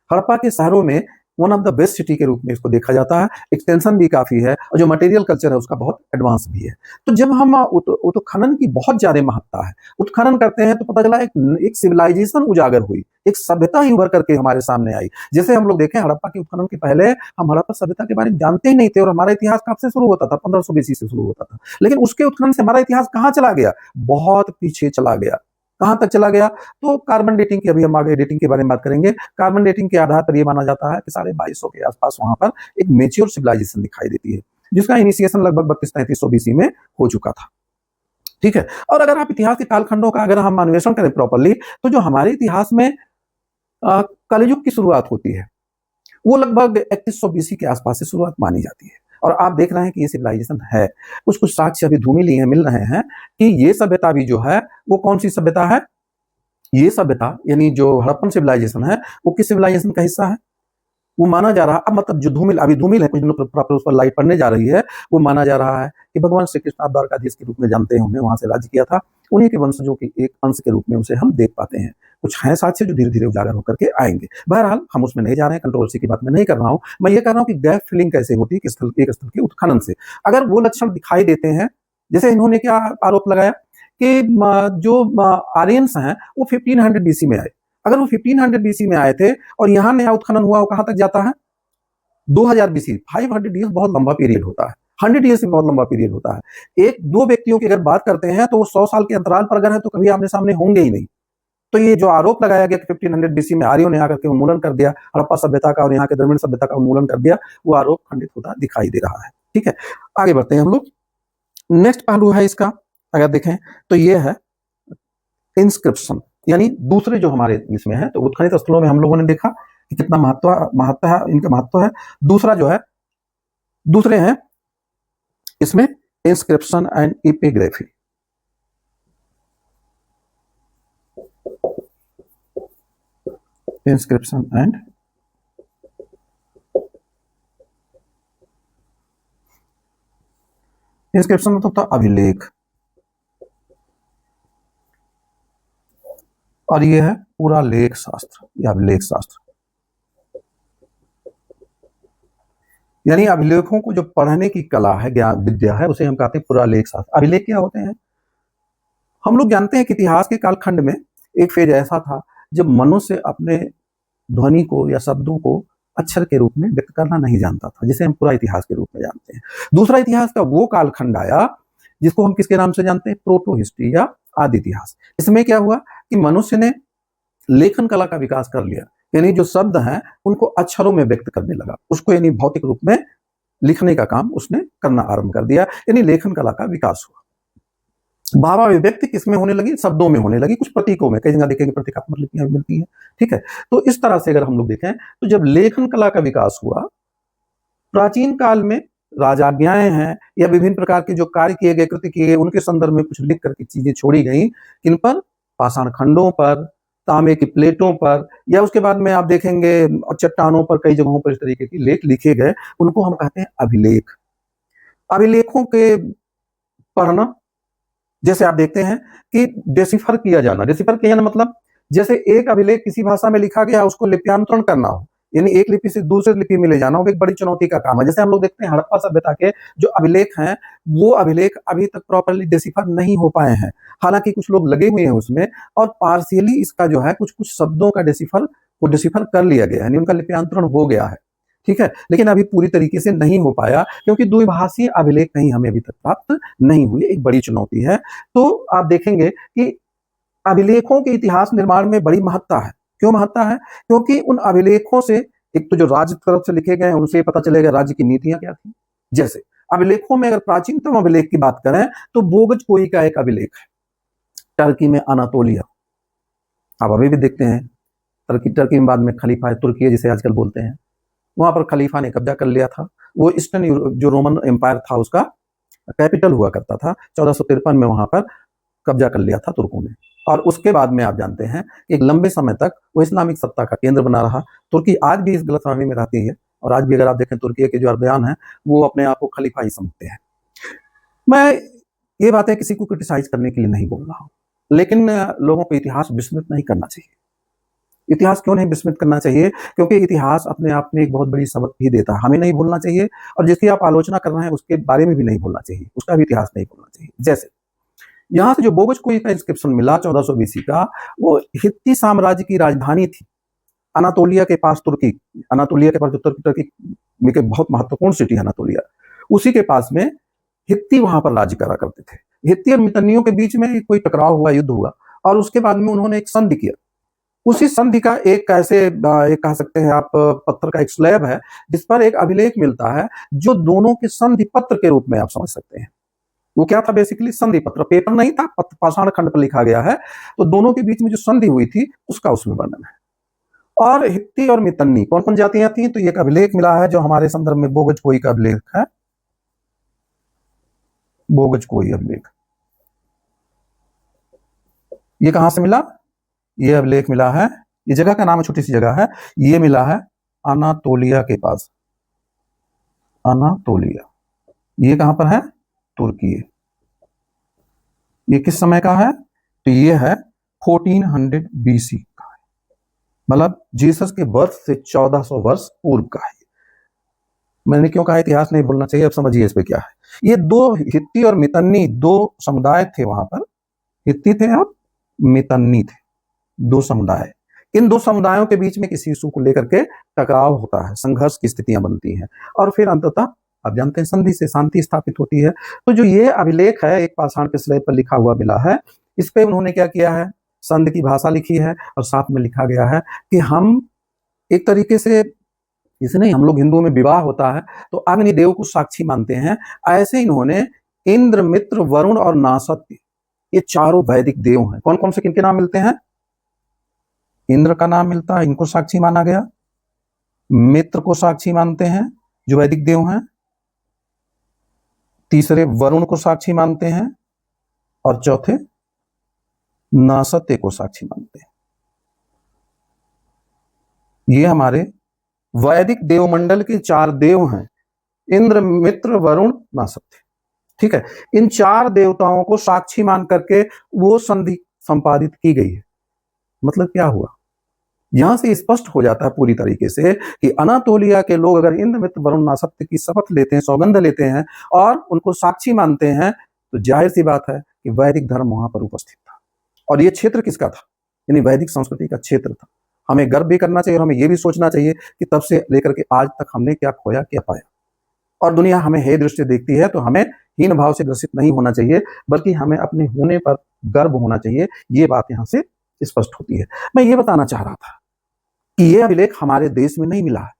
हड़प्पा के शहरों में one of the best city के रूप में इसको देखा जाता है। एक्सटेंशन भी काफी है और जो मटेरियल कल्चर है उसका बहुत एडवांस भी है। तो जब हम उत्खनन की बहुत ज्यादा महत्ता है, उत्खनन करते हैं तो पता चला एक सिविलाइजेशन उजागर हुई, एक सभ्यता ही उभर करके हमारे सामने आई। जैसे हम लोग देखें हड़प्पा के उत्खनन के पहले हम हड़प्पा सभ्यता के बारे में जानते ही नहीं थे और हमारा इतिहास कब से शुरू होता था, 1500 बीसी से शुरू होता था। लेकिन उसके उत्खनन से हमारा इतिहास कहाँ चला गया, बहुत पीछे चला गया। कहां तक चला गया, तो कार्बन डेटिंग की, अभी हम आगे डेटिंग के बारे में बात करेंगे। कार्बन डेटिंग के आधार पर यह माना जाता है कि 2250 के आसपास वहां पर एक मेच्योर सिविलाइजेशन दिखाई देती है, जिसका इनिशिएशन लगभग 3200-3300 बीसी में हो चुका था। ठीक है, और अगर आप इतिहास के कालखंडों का अगर हम अन्वेषण करें प्रॉपरली, तो जो हमारे इतिहास में कलयुग की शुरुआत होती है वो लगभग 3100 बीसी के आसपास से शुरुआत मानी जाती है। और आप देख रहे हैं कि ये सिविलाइजेशन है, कुछ कुछ साक्ष्य अभी धूमिल हैं, मिल रहे हैं कि ये सभ्यता भी जो है वो कौन सी सभ्यता है, ये सभ्यता यानी जो हड़प्पन सिविलाइजेशन है वो किस सिविलाइजेशन का हिस्सा है, वो माना जा रहा है। अब मतलब जो धूमिल अभी धूमिल है, कुछ दिनों प्रॉपर उस पर लाइट पड़ने जा रही है, वो माना जा रहा है कि भगवान श्री कृष्ण आप द्वारकाधीश के रूप में जानते हैं, उन्हें वहां से राज्य किया था, उन्हीं के वंशजों के एक अंश के रूप में उसे हम देख पाते हैं। कुछ हैं साक्ष्य जो धीरे धीरे उजागर होकर के आएंगे। बहरहाल हम उसमें नहीं जा रहे हैं, कंट्रोवर्सी की बात मैं नहीं कर रहा हूं। मैं ये कर रहा हूं कि गैप फिलिंग कैसे होती है एक स्थल के उत्खनन से। अगर वो लक्षण दिखाई देते हैं, जैसे इन्होंने क्या आरोप लगाया कि जो आर्यंस हैं वो 1500 बीसी में आए। अगर वो 1500 बीसी में आए थे और यहाँ नया उत्खनन हुआ, वो कहां तक जाता है, 2000 बीसी। 500 ईयर्स बहुत लंबा पीरियड होता है, 100 ईयर्स बहुत लंबा पीरियड होता है। एक दो व्यक्तियों की अगर बात करते हैं तो वो 100 साल के अंतराल पर अगर है तो कभी आमने सामने होंगे ही नहीं। तो ये जो आरोप लगाया गया कि 1500 बीसी में आर्यों ने आकर के उन्मूलन कर दिया हड़प्पा सभ्यता का और यहाँ के द्रविड़ सभ्यता का उन्मूलन कर दिया, वो आरोप खंडित होता दिखाई दे रहा है। ठीक है, आगे बढ़ते हैं हम लोग। नेक्स्ट पहलू है इसका, अगर देखें तो ये है इंस्क्रिप्शन, यानी दूसरे जो हमारे इसमें है। तो उत्खनित स्थलों में हम लोगों ने देखा कि कितना महत्व है, इनका महत्व है। दूसरा जो है, दूसरे हैं इसमें inscription and epigraphy. Inscription and inscription मतलब था अभिलेख, और ये है पूरा लेख शास्त्र या अभिलेख शास्त्र। यानी अभिलेखों को जो पढ़ने की कला है, ज्ञान विद्या है, उसे हम कहते हैं पुरालेख शास्त्र। अभिलेख क्या होते हैं, हम लोग जानते हैं कि इतिहास के कालखंड में एक फेज ऐसा था जब मनुष्य अपने ध्वनि को या शब्दों को अक्षर के रूप में व्यक्त करना नहीं जानता था, जिसे हम पूरा इतिहास के रूप में जानते हैं। दूसरा इतिहास का वो कालखंड आया जिसको हम किसके नाम से जानते हैं, प्रोटो हिस्ट्री या आदि इतिहास। इसमें क्या हुआ कि मनुष्य ने लेखन कला का विकास कर लिया, यानी जो शब्द हैं उनको अक्षरों में व्यक्त करने लगा, उसको यानी भौतिक रूप में लिखने का काम उसने करना आरंभ कर दिया, यानी लेखन कला का विकास हुआ। भाव अभिव्यक्ति किसमें होने लगी? शब्दों में होने लगी, कुछ प्रतीकों में। कई जगह देखेंगे प्रतीकात्मक लिपियां भी मिलती हैं, ठीक है। तो इस तरह से अगर हम लोग देखें तो जब लेखन कला का विकास हुआ प्राचीन काल में, राजाज्ञाएं हैं या विभिन्न प्रकार के जो कार्य किए गए, कृत्य किए गए, उनके संदर्भ में कुछ लिख करके चीजें छोड़ी गई। किन पर? पाषाण खंडों पर, तांबे की प्लेटों पर, या उसके बाद में आप देखेंगे चट्टानों पर, कई जगहों पर इस तरीके के लेख लिखे गए। उनको हम कहते हैं अभिलेख। अभिलेखों के पढ़ना, जैसे आप देखते हैं कि डेसिफर किया जाना। डेसिफर किया जाना मतलब जैसे एक अभिलेख किसी भाषा में लिखा गया, उसको लिप्यांतरण करना हो, यानी एक लिपि से दूसरे लिपि में ले जाना, वो एक बड़ी चुनौती का काम है। जैसे हम लोग देखते हैं हड़प्पा सभ्यता के जो अभिलेख हैं, वो अभिलेख अभी तक प्रॉपरली डेसिफर नहीं हो पाए हैं। हालांकि कुछ लोग लगे हुए हैं उसमें, और पार्शियली इसका जो है कुछ कुछ शब्दों का डेसिफर कर लिया गया है, यानी उनका लिप्यांतरण हो गया है, ठीक है। लेकिन अभी पूरी तरीके से नहीं हो पाया, क्योंकि द्विभाषीय अभिलेख कहीं हमें अभी तक प्राप्त नहीं हुई, एक बड़ी चुनौती है। तो आप देखेंगे कि अभिलेखों के इतिहास निर्माण में बड़ी महत्ता है। क्यों महत्ता है? क्योंकि उन अभिलेखों से एक तो जो राज्य तरफ से लिखे गए हैं, उनसे पता चलेगा राज्य की नीतियां क्या थी। जैसे अभिलेखों में अगर प्राचीनतम अभिलेख की बात करें तो बोगज कोई का एक अभिलेख है, टर्की में अनातोलिया। आप अभी भी देखते हैं टर्की में बाद में खलीफा तुर्की जिसे आजकल बोलते हैं, वहां पर खलीफा ने कब्जा कर लिया था। वो ईस्टर्न जो रोमन एम्पायर था उसका कैपिटल हुआ करता था। 1453 में वहां पर कब्जा कर लिया था तुर्कों ने, और उसके बाद में आप जानते हैं कि एक लंबे समय तक वो इस्लामिक सत्ता का केंद्र बना रहा। तुर्की आज भी इस गलतफहमी में रहती है, और आज भी अगर आप देखें तुर्की के जो अरबयान हैं वो अपने आप को खलीफा ही समझते हैं। मैं ये बातें किसी को क्रिटिसाइज करने के लिए नहीं बोल रहा हूँ, लेकिन लोगों को इतिहास विस्मृत नहीं करना चाहिए। इतिहास क्यों नहीं विस्मृत करना चाहिए? क्योंकि इतिहास अपने आप में एक बहुत बड़ी सबक भी देता है, हमें नहीं भूलना चाहिए। और जिसकी आप आलोचना कर रहे हैं उसके बारे में भी नहीं भूलना चाहिए, उसका भी इतिहास नहीं भूलना चाहिए। जैसे यहाँ से जो बोगज कोई का इंस्क्रिप्शन मिला 1400 बीसी का, वो हित्ती साम्राज्य की राजधानी थी अनातोलिया के पास। तुर्की, अनातोलिया के पास जो तुर्की के बहुत महत्वपूर्ण सिटी है अनातोलिया, उसी के पास में हित्ती वहां पर राज्य करा करते थे। हित्ती और मितन्नियों के बीच में कोई टकराव हुआ, युद्ध हुआ, और उसके बाद में उन्होंने एक संधि किया। उसी संधि का एक एक कह सकते हैं आप पत्थर का एक स्लैब है, जिस पर एक अभिलेख मिलता है, जो दोनों के संधि पत्र के रूप में आप समझ सकते हैं। वो क्या था? बेसिकली संधि पत्र, पेपर नहीं था, पाषाण खंड पर लिखा गया है। तो दोनों के बीच में जो संधि हुई थी उसका उसमें वर्णन है। और हित्ती और मितन्नी कौन कौन जातियां थी? तो एक अभिलेख मिला है जो हमारे संदर्भ में बोगज कोई का अभिलेख है। बोगज कोई अभिलेख ये कहां से मिला? ये अभिलेख मिला है, ये जगह का नाम है, छोटी सी जगह है, ये मिला है अनातोलिया के पास। अनातोलिया ये कहां पर है? तुर्की। ये किस समय का है? तो ये है 1400 बीसी का है, मतलब जीसस के बर्थ से 1400 वर्ष पूर्व का है। मैंने क्यों कहा इतिहास नहीं भूलना चाहिए, अब समझिए इस पे क्या है। ये दो हित्ती और मितन्नी दो समुदाय थे वहां पर, हित्ती थे और मितन्नी थे, दो समुदाय। इन दो समुदायों के बीच में किसी इशू को लेकर के टकराव होता है, संघर्ष की स्थितियां बनती हैं, और फिर अंततः आप जानते हैं संधि से शांति स्थापित होती है। तो जो ये अभिलेख है, एक पाषाण के स्लैब पर लिखा हुआ मिला है, इस पे उन्होंने क्या किया है? संधि की भाषा लिखी है, और साथ में लिखा गया है कि हम एक तरीके से, जैसे नहीं हम लोग हिंदुओं में विवाह होता है तो अग्निदेव को साक्षी मानते हैं, ऐसे इन्होंने इंद्र, मित्र, वरुण और नासत्य, ये चारों वैदिक देव हैं। कौन कौन से किनके नाम मिलते हैं? इंद्र का नाम मिलता है, इनको साक्षी माना गया। मित्र को साक्षी मानते हैं जो वैदिक देव हैं। तीसरे वरुण को साक्षी मानते हैं, और चौथे नासत्य को साक्षी मानते हैं। ये हमारे वैदिक देवमंडल के चार देव हैं, इंद्र, मित्र, वरुण, नासत्य, ठीक है। इन चार देवताओं को साक्षी मान करके वो संधि संपादित की गई है। मतलब क्या हुआ? यहां से स्पष्ट हो जाता है पूरी तरीके से कि अनातोलिया के लोग अगर इंद्र, मित्र, वरुण, नासत्य की शपथ लेते हैं, सौगंध लेते हैं और उनको साक्षी मानते हैं, तो जाहिर सी बात है कि वैदिक धर्म वहां पर उपस्थित था। और ये क्षेत्र किसका था? यानी वैदिक संस्कृति का क्षेत्र था। हमें गर्व भी करना चाहिए, और हमें यह भी सोचना चाहिए कि तब से लेकर के आज तक हमने क्या खोया, क्या पाया। और दुनिया हमें हे दृष्टि देखती है तो हमें हीन भाव से ग्रसित नहीं होना चाहिए, बल्कि हमें अपने होने पर गर्व होना चाहिए। ये बात यहां से स्पष्ट होती है। मैं ये बताना चाह रहा था कि ये अभिलेख हमारे देश में नहीं मिला है।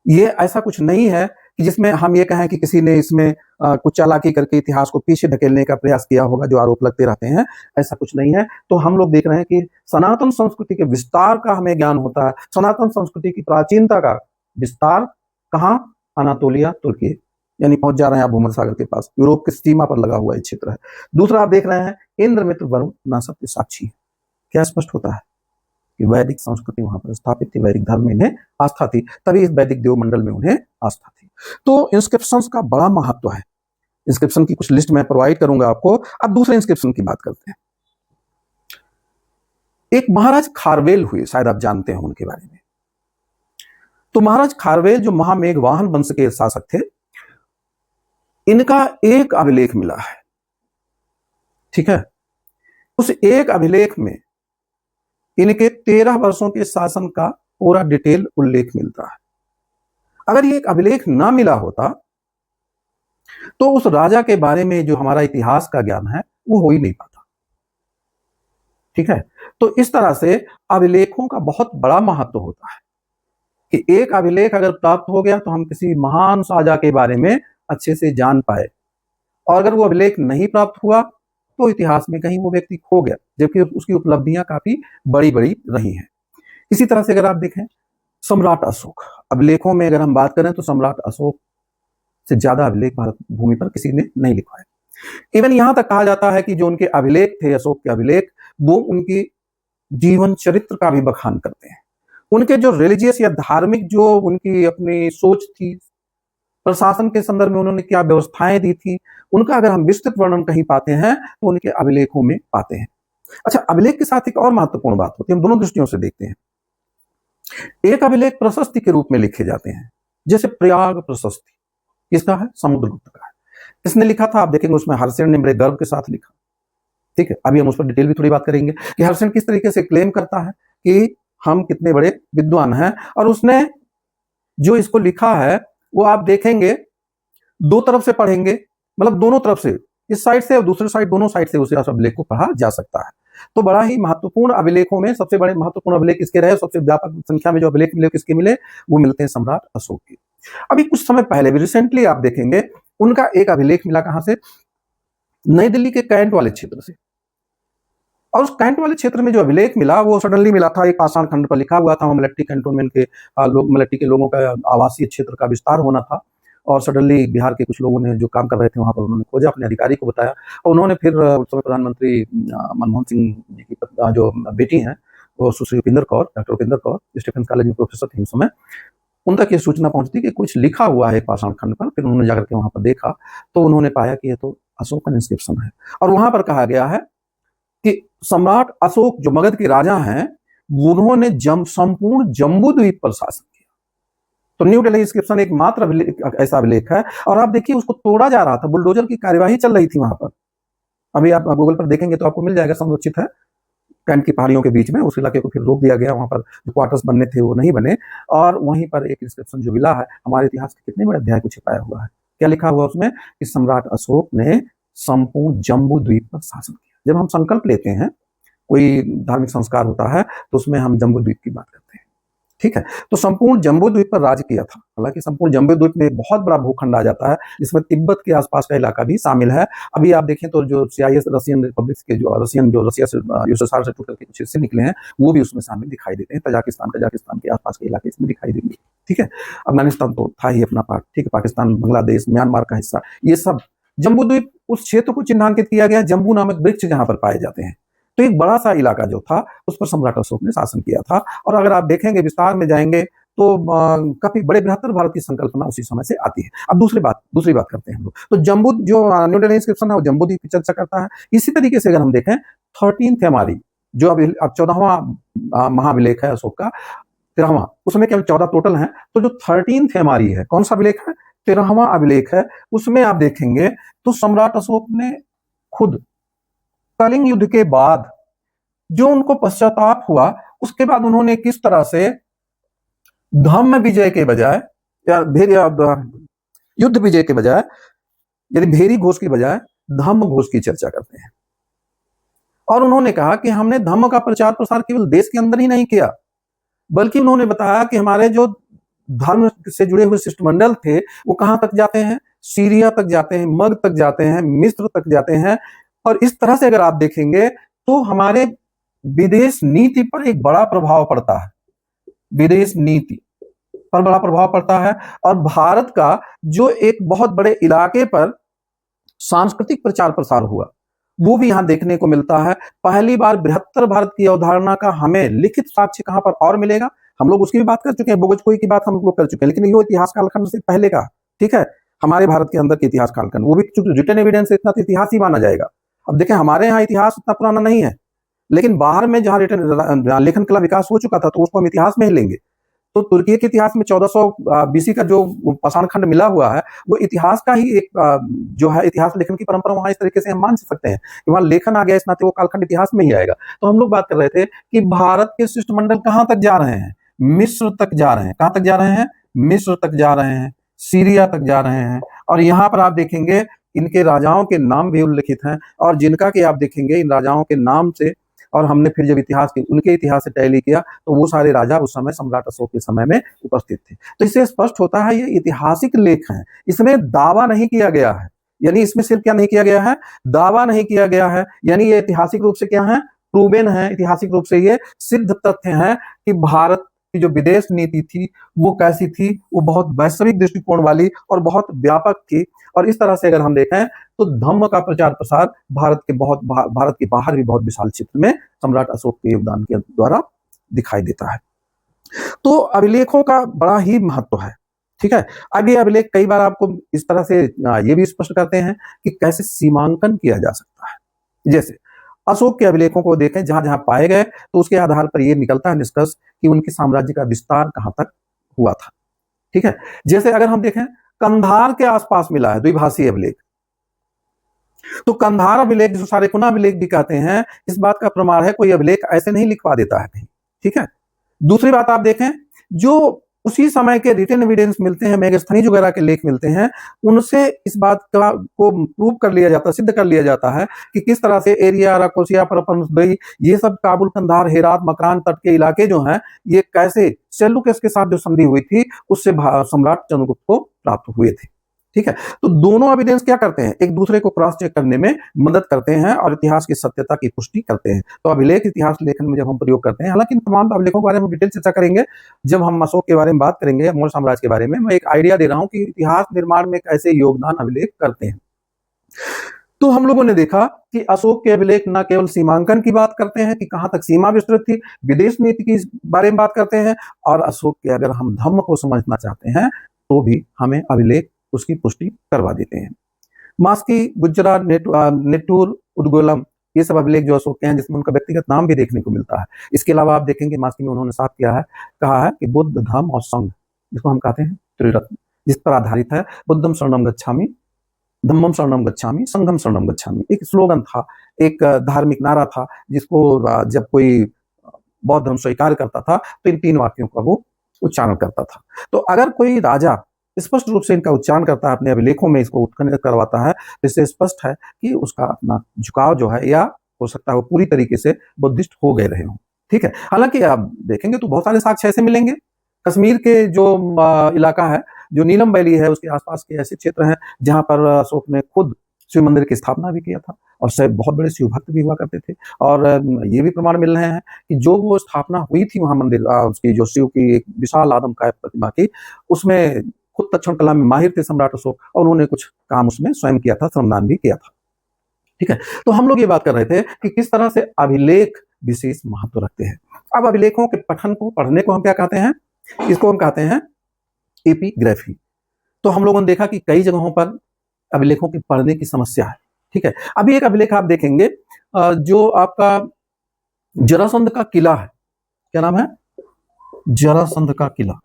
ये ऐसा कुछ नहीं है कि जिसमें हम ये कहें कि किसी ने इसमें कुछ चालाकी करके इतिहास को पीछे ढकेलने का प्रयास किया होगा, जो आरोप लगते रहते हैं, ऐसा कुछ नहीं है। तो हम लोग देख रहे हैं कि सनातन संस्कृति के विस्तार का हमें ज्ञान होता है। सनातन संस्कृति की प्राचीनता का विस्तार कहाँ? अनातोलिया, तुर्की, यानी पहुंच जा रहे हैं आप भूमध्य सागर के पास, यूरोप की सीमा पर लगा हुआ ये क्षेत्र है। दूसरा आप देख रहे हैं इंद्र मित्र वरुण नासत्य साक्षी। क्या स्पष्ट होता है कि वैदिक संस्कृति वहां पर स्थापित थी, वैदिक धर्म में इन्हें आस्था थी, तभी इस वैदिक देव मंडल में उन्हें आस्था थी। तो इंस्क्रिप्शंस का बड़ा महत्व है। इंस्क्रिप्शन की कुछ लिस्ट मैं प्रोवाइड करूंगा आपको। अब दूसरे इंस्क्रिप्शन की बात करते हैं। एक महाराज खारवेल हुए, शायद आप जानते हैं उनके बारे में। तो महाराज खारवेल जो महामेघवाहन वंश के शासक थे, इनका एक अभिलेख मिला है, ठीक है। उस एक अभिलेख में इनके 13 वर्षों के शासन का पूरा डिटेल उल्लेख मिलता है। अगर ये एक अभिलेख ना मिला होता तो उस राजा के बारे में जो हमारा इतिहास का ज्ञान है वो हो ही नहीं पाता, ठीक है। तो इस तरह से अभिलेखों का बहुत बड़ा महत्व होता है कि एक अभिलेख अगर प्राप्त हो गया तो हम किसी महान राजा के बारे में अच्छे से जान पाए, और अगर वो अभिलेख नहीं प्राप्त हुआ तो इतिहास में कहीं वो व्यक्ति खो गया, जबकि उसकी उपलब्धियां काफी बड़ी बड़ी रही हैं। इसी तरह से अगर आप देखें सम्राट अशोक, अभिलेखों में अगर हम बात करें तो सम्राट अशोक से ज्यादा अभिलेख भारत भूमि पर किसी ने नहीं लिखवाए। इवन यहां तक कहा जाता है कि जो उनके अभिलेख थे, अशोक के अभिलेख, वो उनकी जीवन चरित्र का भी बखान करते हैं। उनके जो रिलीजियस या धार्मिक जो उनकी अपनी सोच थी, प्रशासन के संदर्भ में उन्होंने क्या व्यवस्थाएं दी थी, उनका अगर हम विस्तृत वर्णन कहीं पाते हैं तो उनके अभिलेखों में पाते हैं। अच्छा, अभिलेख के साथ एक और महत्वपूर्ण बात होती है, हम दोनों दृष्टियों से देखते हैं। एक अभिलेख प्रशस्ति के रूप में लिखे जाते हैं, जैसे प्रयाग प्रशस्ति, किसका है? समुद्रगुप्त का है। इसने लिखा था, आप देखेंगे उसमें हर्षण ने बड़े गर्व के साथ लिखा, ठीक है। अभी हम उस पर डिटेल भी थोड़ी बात करेंगे कि हर्षण किस तरीके से क्लेम करता है कि हम कितने बड़े विद्वान हैं। और उसने जो इसको लिखा है वो आप देखेंगे दो तरफ से पढ़ेंगे, मतलब दोनों तरफ से, इस साइड से और दूसरे साइड, दोनों साइड से उस अभिलेख को पढ़ा जा सकता है। तो बड़ा ही महत्वपूर्ण अभिलेखों में सबसे बड़े महत्वपूर्ण अभिलेख किसके रहे? सबसे व्यापक संख्या में जो अभिलेख मिले किसके मिले? वो मिलते हैं सम्राट अशोक के। अभी कुछ समय पहले भी रिसेंटली आप देखेंगे उनका एक अभिलेख मिला, कहां से? नई दिल्ली के कैंट वाले क्षेत्र से। और उस कैंट वाले क्षेत्र में जो अभिलेख मिला वो सडनली मिला था, एक पाषाण खंड पर लिखा हुआ था, मलट्टी कैंटोनमेंट के लोग, मलट्टी के लोगों का आवासीय क्षेत्र का विस्तार होना था। और सडनली बिहार के कुछ लोगों ने जो काम कर रहे थे वहां पर उन्होंने खोजा, अपने अधिकारी को बताया, और उन्होंने फिर उस समय प्रधानमंत्री मनमोहन सिंह जी की जो बेटी हैं वो Sushri Upinder Kaur, doctor Upinder Kaur, defence college में प्रोफेसर थी उस समय, उन तक ये सूचना पहुंचती कि कुछ लिखा हुआ है पाषाण खंड पर। फिर उन्होंने जाकर के वहां पर देखा तो उन्होंने पाया कि ये तो अशोक का इंस्क्रिप्शन है। और वहां पर कहा गया है कि सम्राट अशोक जो मगध के राजा हैं, उन्होंने संपूर्ण जम्बू द्वीप पर शासन किया। तो न्यू दिल्ली इंस्क्रिप्शन एक मात्र ऐसा अभिलेख है। और आप देखिए उसको तोड़ा जा रहा था, बुलडोजर की कार्यवाही चल रही थी वहां पर। अभी आप गूगल पर देखेंगे तो आपको मिल जाएगा, संरक्षित है कैंट की पहाड़ियों के बीच में। उस इलाके को फिर रोक दिया गया, वहां पर जो क्वार्टर्स बनने थे वो नहीं बने। और वहीं पर एक इंस्क्रिप्शन जो मिला है, हमारे इतिहास के कितने बड़े अध्याय को छिपाया हुआ है। क्या लिखा हुआ उसमें? कि सम्राट अशोक ने संपूर्ण जम्बू द्वीप पर शासन किया। जब हम संकल्प लेते हैं, कोई धार्मिक संस्कार होता है, तो उसमें हम जम्बू द्वीप की बात करते हैं, ठीक है। तो संपूर्ण जम्बू द्वीप पर राज किया था। हालांकि संपूर्ण जम्बू द्वीप में बहुत बड़ा भूखंड आ जाता है, जिसमें तिब्बत के आसपास का इलाका भी शामिल है। अभी आप देखें तो जो सीआईएस रशियन रिपब्लिक के जो रसिया से यूएसएसआर से टूट करके कुछ हिस्से निकले हैं, वो भी उसमें शामिल दिखाई देते हैं। कजाकिस्तान के आसपास के इलाके इसमें दिखाई देंगे, ठीक है। अफगानिस्तान तो था ही अपना पार्ट, ठीक है। पाकिस्तान, बांग्लादेश, म्यांमार का हिस्सा, ये सब जम्बू द्वीप, उस क्षेत्र को चिन्हांकित किया गया, जम्बू नामक वृक्ष जहां पर पाए जाते हैं। तो एक बड़ा सा इलाका जो था उस पर सम्राट अशोक ने शासन किया था। और अगर आप देखेंगे, विस्तार में जाएंगे तो काफी बड़े बृहत्तर भारत की संकल्पना उसी समय से आती है। अब दूसरी बात करते हैं हम लोग। तो जम्बू जो न्यू दिल्ली इंस्क्रिप्शन है वो जम्बू द्वीप की चर्चा करता है। इसी तरीके से अगर हम देखें 13th एमआरई, जो अब 14वां महाभिलेख है अशोक का, 13वां, उसमें केवल 14 टोटल है। तो जो 13th एमआरई है, कौन सा अभिलेख है? 13वां अभिलेख है। उसमें आप देखेंगे तो सम्राट अशोक ने खुद कलिंग युद्ध के बाद जो उनको पश्चाताप हुआ, उसके बाद उन्होंने किस तरह से धम्म विजय के बजाय या युद्ध विजय के बजाय, यदि भेरी घोष की बजाय धम्म घोष की चर्चा करते हैं। और उन्होंने कहा कि हमने धम्म का प्रचार प्रसार केवल देश के अंदर ही नहीं किया, बल्कि उन्होंने बताया कि हमारे जो धर्म से जुड़े हुए शिष्टमंडल थे वो कहां तक जाते हैं, सीरिया तक जाते हैं, मग तक जाते हैं, मिस्र तक जाते हैं। और इस तरह से अगर आप देखेंगे तो हमारे विदेश नीति पर एक बड़ा प्रभाव पड़ता है, विदेश नीति पर बड़ा प्रभाव पड़ता है। और भारत का जो एक बहुत बड़े इलाके पर सांस्कृतिक प्रचार प्रसार हुआ वो भी यहां देखने को मिलता है। पहली बार बृहत्तर भारत की अवधारणा का हमें लिखित साक्ष्य कहां पर और मिलेगा, हम लोग उसकी भी बात कर चुके हैं, बोगजकोई की बात हम लोग कर चुके हैं, लेकिन ये इतिहास कालखंड से पहले का, ठीक है, हमारे भारत के अंदर के इतिहास कालखंड, वो भी चूंकि रिटन एविडेंस इतना तो इतिहास ही माना जाएगा। अब देखें हमारे यहाँ इतिहास इतना पुराना नहीं है, लेकिन बाहर में जहां रिटन लेखन कला विकास हो चुका था तो उसको हम इतिहास में ही लेंगे। तो तुर्की के इतिहास में 1400 बीसी का जो पाषाण खंड मिला हुआ है वो इतिहास का ही एक जो है इतिहास लेखन की परंपरा वहां इस तरीके से हम मान सकते हैं कि वहां लेखन आ गया, इस नाते वो कालखंड इतिहास में ही आएगा। तो हम लोग बात कर रहे थे कि भारत के शिष्टमंडल कहां तक जा रहे हैं, मिस्र तक जा रहे हैं। कहां तक जा रहे हैं, मिस्र तक जा रहे हैं, सीरिया तक जा रहे हैं। और यहाँ पर आप देखेंगे इनके राजाओं के नाम भी उल्लिखित हैं, और जिनका कि आप देखेंगे इन राजाओं के नाम से, और हमने फिर जब इतिहास की उनके इतिहास से टैली किया तो वो सारे राजा उस समय सम्राट अशोक के समय में उपस्थित थे। तो इससे स्पष्ट होता है ये ऐतिहासिक लेख हैं, इसमें दावा नहीं किया गया है। यानी इसमें सिर्फ क्या नहीं किया गया है, दावा नहीं किया गया है, यानी ये ऐतिहासिक रूप से क्या है, प्रूवन है, ऐतिहासिक रूप से ये सिद्ध तथ्य है कि भारत की जो विदेश नीति थी वो कैसी थी, वो बहुत वैश्विक दृष्टिकोण वाली और बहुत व्यापक थी। और इस तरह से अगर हम देखें तो धम्म का प्रचार प्रसार भारत के बाहर भी बहुत विशाल क्षेत्र में सम्राट अशोक के योगदान के द्वारा दिखाई देता है। तो अभिलेखों का बड़ा ही महत्व है, ठीक है। अब ये अभिलेख कई बार आपको इस तरह से ये भी स्पष्ट करते हैं कि कैसे सीमांकन किया जा सकता है। जैसे अशोक के अभिलेखों को देखें, जहां जहां पाए गए तो उसके आधार पर यह निकलता है निष्कर्ष कि उनके साम्राज्य का विस्तार कहां तक हुआ था, ठीक है। जैसे अगर हम देखें कंधार के आसपास मिला है द्विभाषी अभिलेख, तो कंधार अभिलेख जो सारेकुना अभिलेख भी कहते हैं, इस बात का प्रमाण है कोई अभिलेख ऐसे नहीं लिखवा देता है कहीं, ठीक है। दूसरी बात आप देखें जो उसी समय के रिटन एविडेंस मिलते हैं, मेगास्थनीज वगैरह के लेख मिलते हैं, उनसे इस बात का को प्रूव कर लिया जाता है, सिद्ध कर लिया जाता है कि किस तरह से एरिया, राकोसिया, परपनसुदई, ये सब काबुल, कंधार, हेरात, मकरान तट के इलाके जो हैं ये कैसे सेल्यूकस के साथ जो संधि हुई थी उससे सम्राट चंद्रगुप्त को प्राप्त हुए थे, ठीक है। तो दोनों एविडेंस क्या करते हैं, एक दूसरे को क्रॉस चेक करने में मदद करते हैं और इतिहास की सत्यता की पुष्टि करते हैं। तो अभिलेख इतिहास लेखन में जब हम प्रयोग करते हैं, हालांकि इन तमाम अभिलेखों के बारे में डिटेल चर्चा करेंगे जब हम अशोक के बारे में बात करेंगे, मौर्य साम्राज्य के बारे में। मैं एक आइडिया दे रहा हूं कि इतिहास निर्माण में कैसे योगदान अभिलेख करते हैं। तो हम लोगों ने देखा कि अशोक के अभिलेख न केवल सीमांकन की बात करते हैं कि कहां तक सीमा विस्तृत थी, विदेश नीति के बारे में बात करते हैं, और अशोक के अगर हम धम्म को समझना चाहते हैं तो भी हमें अभिलेख उसकी पुष्टि करवा देते हैं। मास्की, गुज्जरा, नेटूर, उदगोलम, ये सब अभिलेख जो अशोक के हैं जिसमें उनका व्यक्तिगत नाम भी देखने को मिलता है। इसके अलावा आप देखेंगे मास्की में उन्होंने साफ किया है, कहा है कि बुद्ध, धम्म और संघ, जिसको हम कहते हैं त्रिरत्न, जिस पर आधारित है बुद्धम शरणम गच्छामि, धम्मम शरणम गच्छामि, संघम शरणम गच्छामि। एक स्लोगन था, एक धार्मिक नारा था, जिसको जब कोई बौद्ध धर्म स्वीकार करता था तो इन तीन वाक्यों का वो उच्चारण करता था। तो अगर कोई राजा स्पष्ट रूप से इनका उच्चारण करता है, अपने अभिलेखों में इसको उत्खनन करवाता है, तो इससे स्पष्ट है कि उसका अपना झुकाव जो है, या हो सकता है वो पूरी तरीके से बुद्धिस्ट हो गए रहे हों, ठीक है। हालांकि आप देखेंगे तो बहुत सारे साक्ष्य ऐसे मिलेंगे। कश्मीर के जो इलाका है, जो नीलम वैली है, उसके आसपास के ऐसे क्षेत्र हैं जहां पर अशोक ने खुद शिव मंदिर की स्थापना भी किया था, और शायद बहुत बड़े शिव भक्त भी हुआ करते थे। और ये भी प्रमाण मिल रहे हैं कि जो वो स्थापना हुई थी वहां मंदिर उसकी, जो शिव की एक विशाल आदमकाय प्रतिमा की, उसमें खुद तक्षण कला में माहिर थे सम्राट अशोक, और उन्होंने कुछ काम उसमें स्वयं किया था, श्रमदान भी किया था, ठीक है। तो हम लोग ये बात कर रहे थे कि किस तरह से अभिलेख विशेष महत्व रखते हैं। अब अभिलेखों के पठन को, पढ़ने को हम क्या कहते हैं, इसको हम कहते हैं एपिग्राफी। तो हम लोगों ने देखा कि कई जगहों पर अभिलेखों के पढ़ने की समस्या है, ठीक है। अभी एक अभिलेख आप देखेंगे जो आपका जरासंध का किला है, क्या नाम है, जरासंध का किला।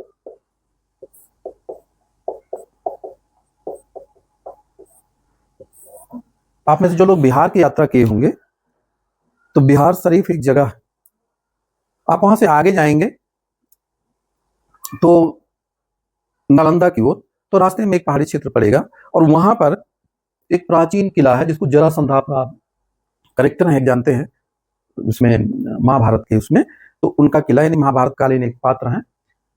आप में से जो लोग बिहार की यात्रा किए होंगे तो बिहार शरीफ एक जगह है, आप वहां से आगे जाएंगे तो नालंदा की ओर, तो रास्ते में एक पहाड़ी क्षेत्र पड़ेगा, और वहां पर एक प्राचीन किला है जिसको जरासंध, आप करेक्टर हैं, जानते हैं, उसमें महाभारत के उसमें, तो उनका किला, यानी महाभारत कालीन एक पात्र हैं,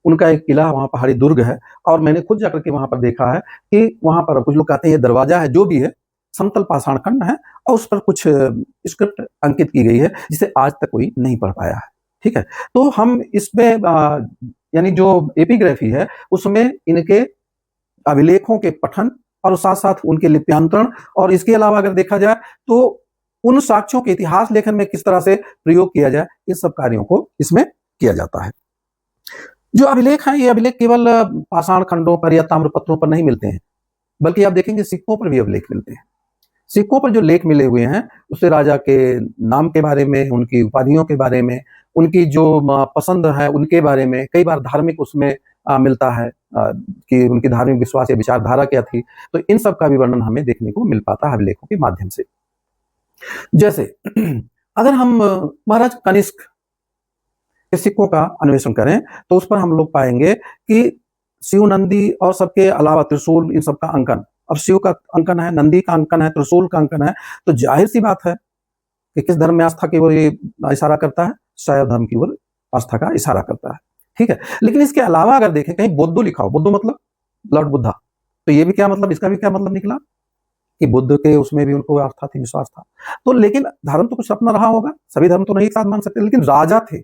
उनका एक किला वहाँ पहाड़ी दुर्ग है, और मैंने खुद जाकर के वहाँ पर देखा है कि वहाँ पर कुछ लोग कहते हैं ये दरवाजा है, जो भी है समतल पाषाण खंड है और उस पर कुछ स्क्रिप्ट अंकित की गई है जिसे आज तक कोई नहीं पढ़ पाया है। ठीक है, तो हम इसमें यानी जो एपिग्राफी है उसमें इनके अभिलेखों के पठन और साथ साथ उनके लिप्यांतरण, और इसके अलावा अगर देखा जाए तो उन साक्ष्यों के इतिहास लेखन में किस तरह से प्रयोग किया जाए, इस सब कार्यों को इसमें किया जाता है। जो अभिलेख हैं ये अभिलेख केवल पाषाण खंडों पर या ताम्रपत्रों पर नहीं मिलते हैं, बल्कि आप देखेंगे सिक्कों पर भी अभिलेख मिलते हैं। सिक्कों पर जो लेख मिले हुए हैं उससे राजा के नाम के बारे में, उनकी उपाधियों के बारे में, उनकी जो पसंद है उनके बारे में, कई बार धार्मिक उसमें मिलता है कि उनकी धार्मिक विश्वास या विचारधारा क्या थी। तो इन सब का भी वर्णन हमें देखने को मिल पाता है अभिलेखों के माध्यम से। जैसे अगर हम महाराज कनिष्क के सिक्कों का अन्वेषण करें तो उस पर हम लोग पाएंगे कि शिव, नंदी और सबके अलावा त्रिशूल, इन सब का अंकन, और शिव का अंकन है, नंदी का अंकन है, त्रिशूल का अंकन है। तो जाहिर सी बात है कि किस धर्म में आस्था की ओर ये इशारा करता है, शैव धर्म की ओर आस्था का इशारा करता है। ठीक है, लेकिन इसके अलावा अगर देखें कहीं बुद्ध लिखा हो, बुद्ध मतलब लॉर्ड बुद्धा, तो ये भी क्या मतलब, इसका भी क्या मतलब निकला कि बुद्ध के उसमें भी उनको आस्था थी, विश्वास था। तो लेकिन धर्म तो कुछ अपना रहा होगा, सभी धर्म तो नहीं साथ मान सकते, लेकिन राजा थे।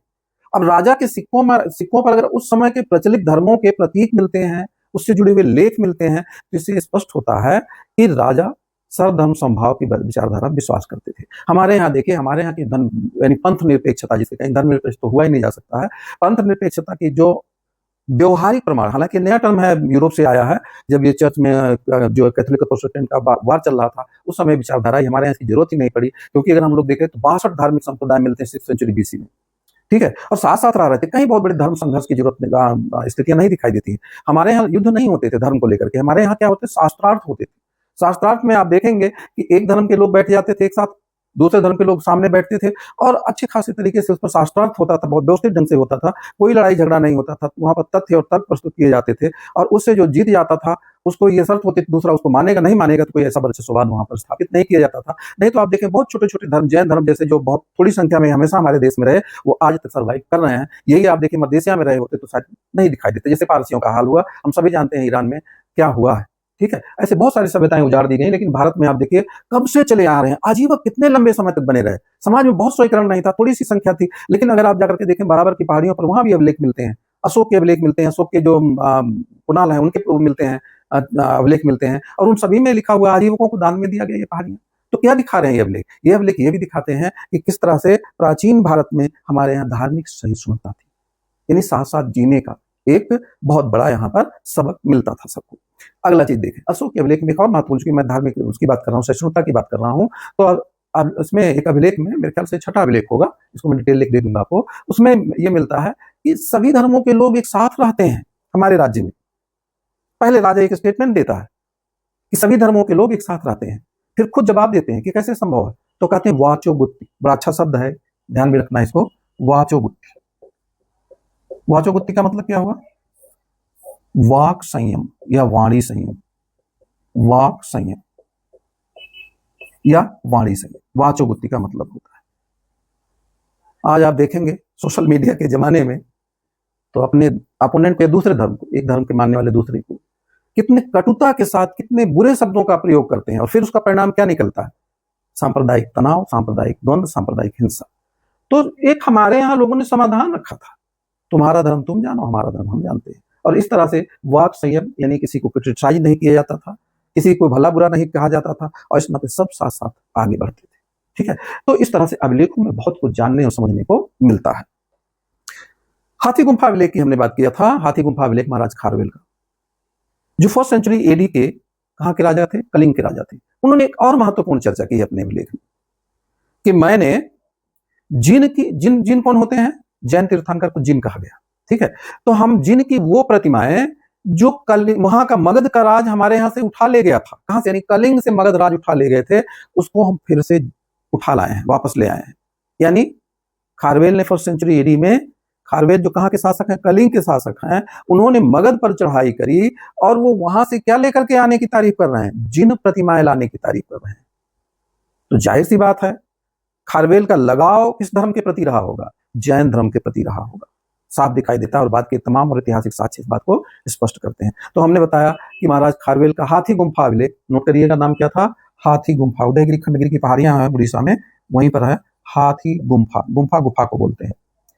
अब राजा के सिक्कों पर अगर उस समय के प्रचलित धर्मों के प्रतीक मिलते हैं, उससे जुड़े हुए लेख मिलते हैं, तो इससे स्पष्ट होता है कि राजा सर्वधर्म समभाव की विचारधारा विश्वास करते थे। हमारे यहाँ देखिए, हमारे यहाँ की यानी पंथ निरपेक्षता, जिसे कहीं धर्म निरपेक्ष तो हुआ ही नहीं जा सकता है, पंथ निरपेक्षता की जो व्यवहारिक प्रमाण, हालांकि नया टर्म है, यूरोप से आया है, जब ये चर्च में जो कैथोलिक और प्रोटेस्टेंट का वार चल रहा था उस समय विचारधारा हमारे यहाँ इसकी जरूरत ही नहीं पड़ी, क्योंकि अगर हम लोग देखें तो 62 धार्मिक संप्रदाय मिलते हैं 6th सेंचुरी बीसी में। ठीक है, और साथ साथ रह रहे थे, कहीं बहुत बड़े धर्म संघर्ष की जरूरत स्थितियां नहीं दिखाई देती। हमारे यहाँ युद्ध नहीं होते थे धर्म को लेकर के, हमारे यहाँ क्या होते, शास्त्रार्थ होते थे। शास्त्रार्थ में आप देखेंगे कि एक धर्म के लोग बैठ जाते थे एक साथ, दूसरे धर्म के लोग सामने बैठते थे, और अच्छे खासे तरीके से उस पर शास्त्रार्थ होता था, बहुत व्यवस्थित ढंग से होता था, कोई लड़ाई झगड़ा नहीं होता था। वहां पर तथ्य और तर्क प्रस्तुत किए जाते थे, और उससे जो जीत जाता था उसको ये शर्त होती थी, दूसरा उसको मानेगा, नहीं मानेगा तो कोई ऐसा वर्चस्ववाद वहां पर स्थापित नहीं किया जाता था। नहीं तो आप देखें बहुत छोटे छोटे धर्म, जैन धर्म जैसे, जो बहुत थोड़ी संख्या में हमेशा हमारे देश में रहे, वो आज तक सर्वाइव कर रहे हैं। यही आप देखिए मध्य एशिया में रहे होते तो शायद नहीं दिखाई देते, जैसे पारसियों का हाल हुआ, हम सभी जानते हैं ईरान में क्या हुआ है। ठीक है, ऐसे बहुत सारी सभ्यताएं उजाड़ दी गई, लेकिन भारत में आप देखिए कब से चले आ रहे हैं, आजीवन कितने लंबे समय तक बने रहे। समाज में बहुत स्वयंकरण नहीं था, थोड़ी सी संख्या थी, लेकिन अगर आप जाकर के देखें बराबर की पहाड़ियों पर, वहां भी अभिलेख मिलते हैं, अशोक के अभिलेख मिलते हैं, अशोक के जो कुणाल है उनके मिलते हैं, अभिलेख मिलते हैं, और उन सभी में लिखा हुआ आजीवकों को दान में दिया गया ये पहाड़ियां। तो क्या दिखा रहे हैं ये अभिलेख? ये अभिलेख ये भी दिखाते हैं कि किस तरह से प्राचीन भारत में हमारे यहाँ धार्मिक सहिष्णुता थी, यानी साथ साथ जीने का एक बहुत बड़ा यहाँ पर सबक मिलता था सबको। अगला चीज देखें, अशोक के अभिलेख में एक और महत्वपूर्ण, चूंकि मैं धार्मिक उसकी बात कर रहा हूँ, सहिष्णुता की बात कर रहा हूँ, तो अब इसमें एक अभिलेख में, मेरे ख्याल से 6ठा अभिलेख होगा, इसको मैं डिटेल लिख दे दूंगा आपको, उसमें ये मिलता है कि सभी धर्मों के लोग एक साथ रहते हैं हमारे राज्य में। पहले राजा एक स्टेटमेंट देता है कि सभी धर्मों के लोग एक साथ रहते हैं, फिर खुद जवाब देते हैं कि कैसे संभव है, तो कहते हैं वाचो गुत्ति, बड़ा अच्छा शब्द है, ध्यान में रखना इसको, वाचो गुत्ति। वाचो गुत्ति का मतलब क्या हुआ? वाक संयम या वाणी संयम, वाक संयम या वाणी संयम, वाचो गुत्ति का मतलब होता है। आज आप देखेंगे सोशल मीडिया के जमाने में तो अपने अपोनेंट पे, दूसरे धर्म को, एक धर्म के मानने वाले दूसरे को कितने कटुता के साथ, कितने बुरे शब्दों का प्रयोग करते हैं, और फिर उसका परिणाम क्या निकलता है? सांप्रदायिक तनाव, सांप्रदायिक द्वंद्व, सांप्रदायिक हिंसा। तो एक हमारे यहाँ लोगों ने समाधान रखा था, तुम्हारा धर्म तुम जानो, हमारा धर्म हम जानते हैं, और इस तरह से वाक संयम, यानी किसी को क्रिटिसाइज नहीं किया जाता था, किसी को भला बुरा नहीं कहा जाता था, और इस नाते सब साथ साथ आगे बढ़ते थे। ठीक है, तो इस तरह से अभिलेखों में बहुत कुछ जानने और समझने को मिलता है। हाथी गुम्फा अभिलेख की हमने बात किया था। हाथी गुम्फा अभिलेख महाराज खारवेल का, जो 1st सेंचुरी एडी के कहाँ के राजा थे? कलिंग के राजा थे। उन्होंने एक और महत्वपूर्ण चर्चा की अपने अभिलेख में कि मैंने जिन कौन होते हैं? जैन तीर्थंकर को जिन कहा गया। ठीक है, तो हम जिन की वो प्रतिमाएं जो वहां का मगध का राज हमारे यहाँ से उठा ले गया था, कहां से? यानी कलिंग से मगध राज उठा ले गए थे, उसको हम फिर से उठा लाए हैं, वापस ले आए हैं। यानी खारवेल ने 1st सेंचुरी एडी में, खारवेल जो कहाँ के शासक हैं? कलिंग के शासक हैं, उन्होंने मगध पर चढ़ाई करी, और वो वहां से क्या लेकर के आने की तारीफ कर रहे हैं? जिन प्रतिमाएं लाने की तारीफ कर रहे हैं। तो जाहिर सी बात है खारवेल का लगाव किस धर्म के प्रति रहा होगा? जैन धर्म के प्रति रहा होगा। साफ दिखाई देता है और बात के तमाम और ऐतिहासिक साक्ष्य इस बात को स्पष्ट करते हैं। तो हमने बताया कि महाराज खारवेल का हाथी गुम्फा अभिलेख, नोट करिएगा नाम क्या था, हाथी गुम्फा। उदयगिरी खंडगिरी की पहाड़ियां हैं उड़ीसा में, वहीं पर है हाथी गुम्फा, गुम्फा गुफा को बोलते हैं,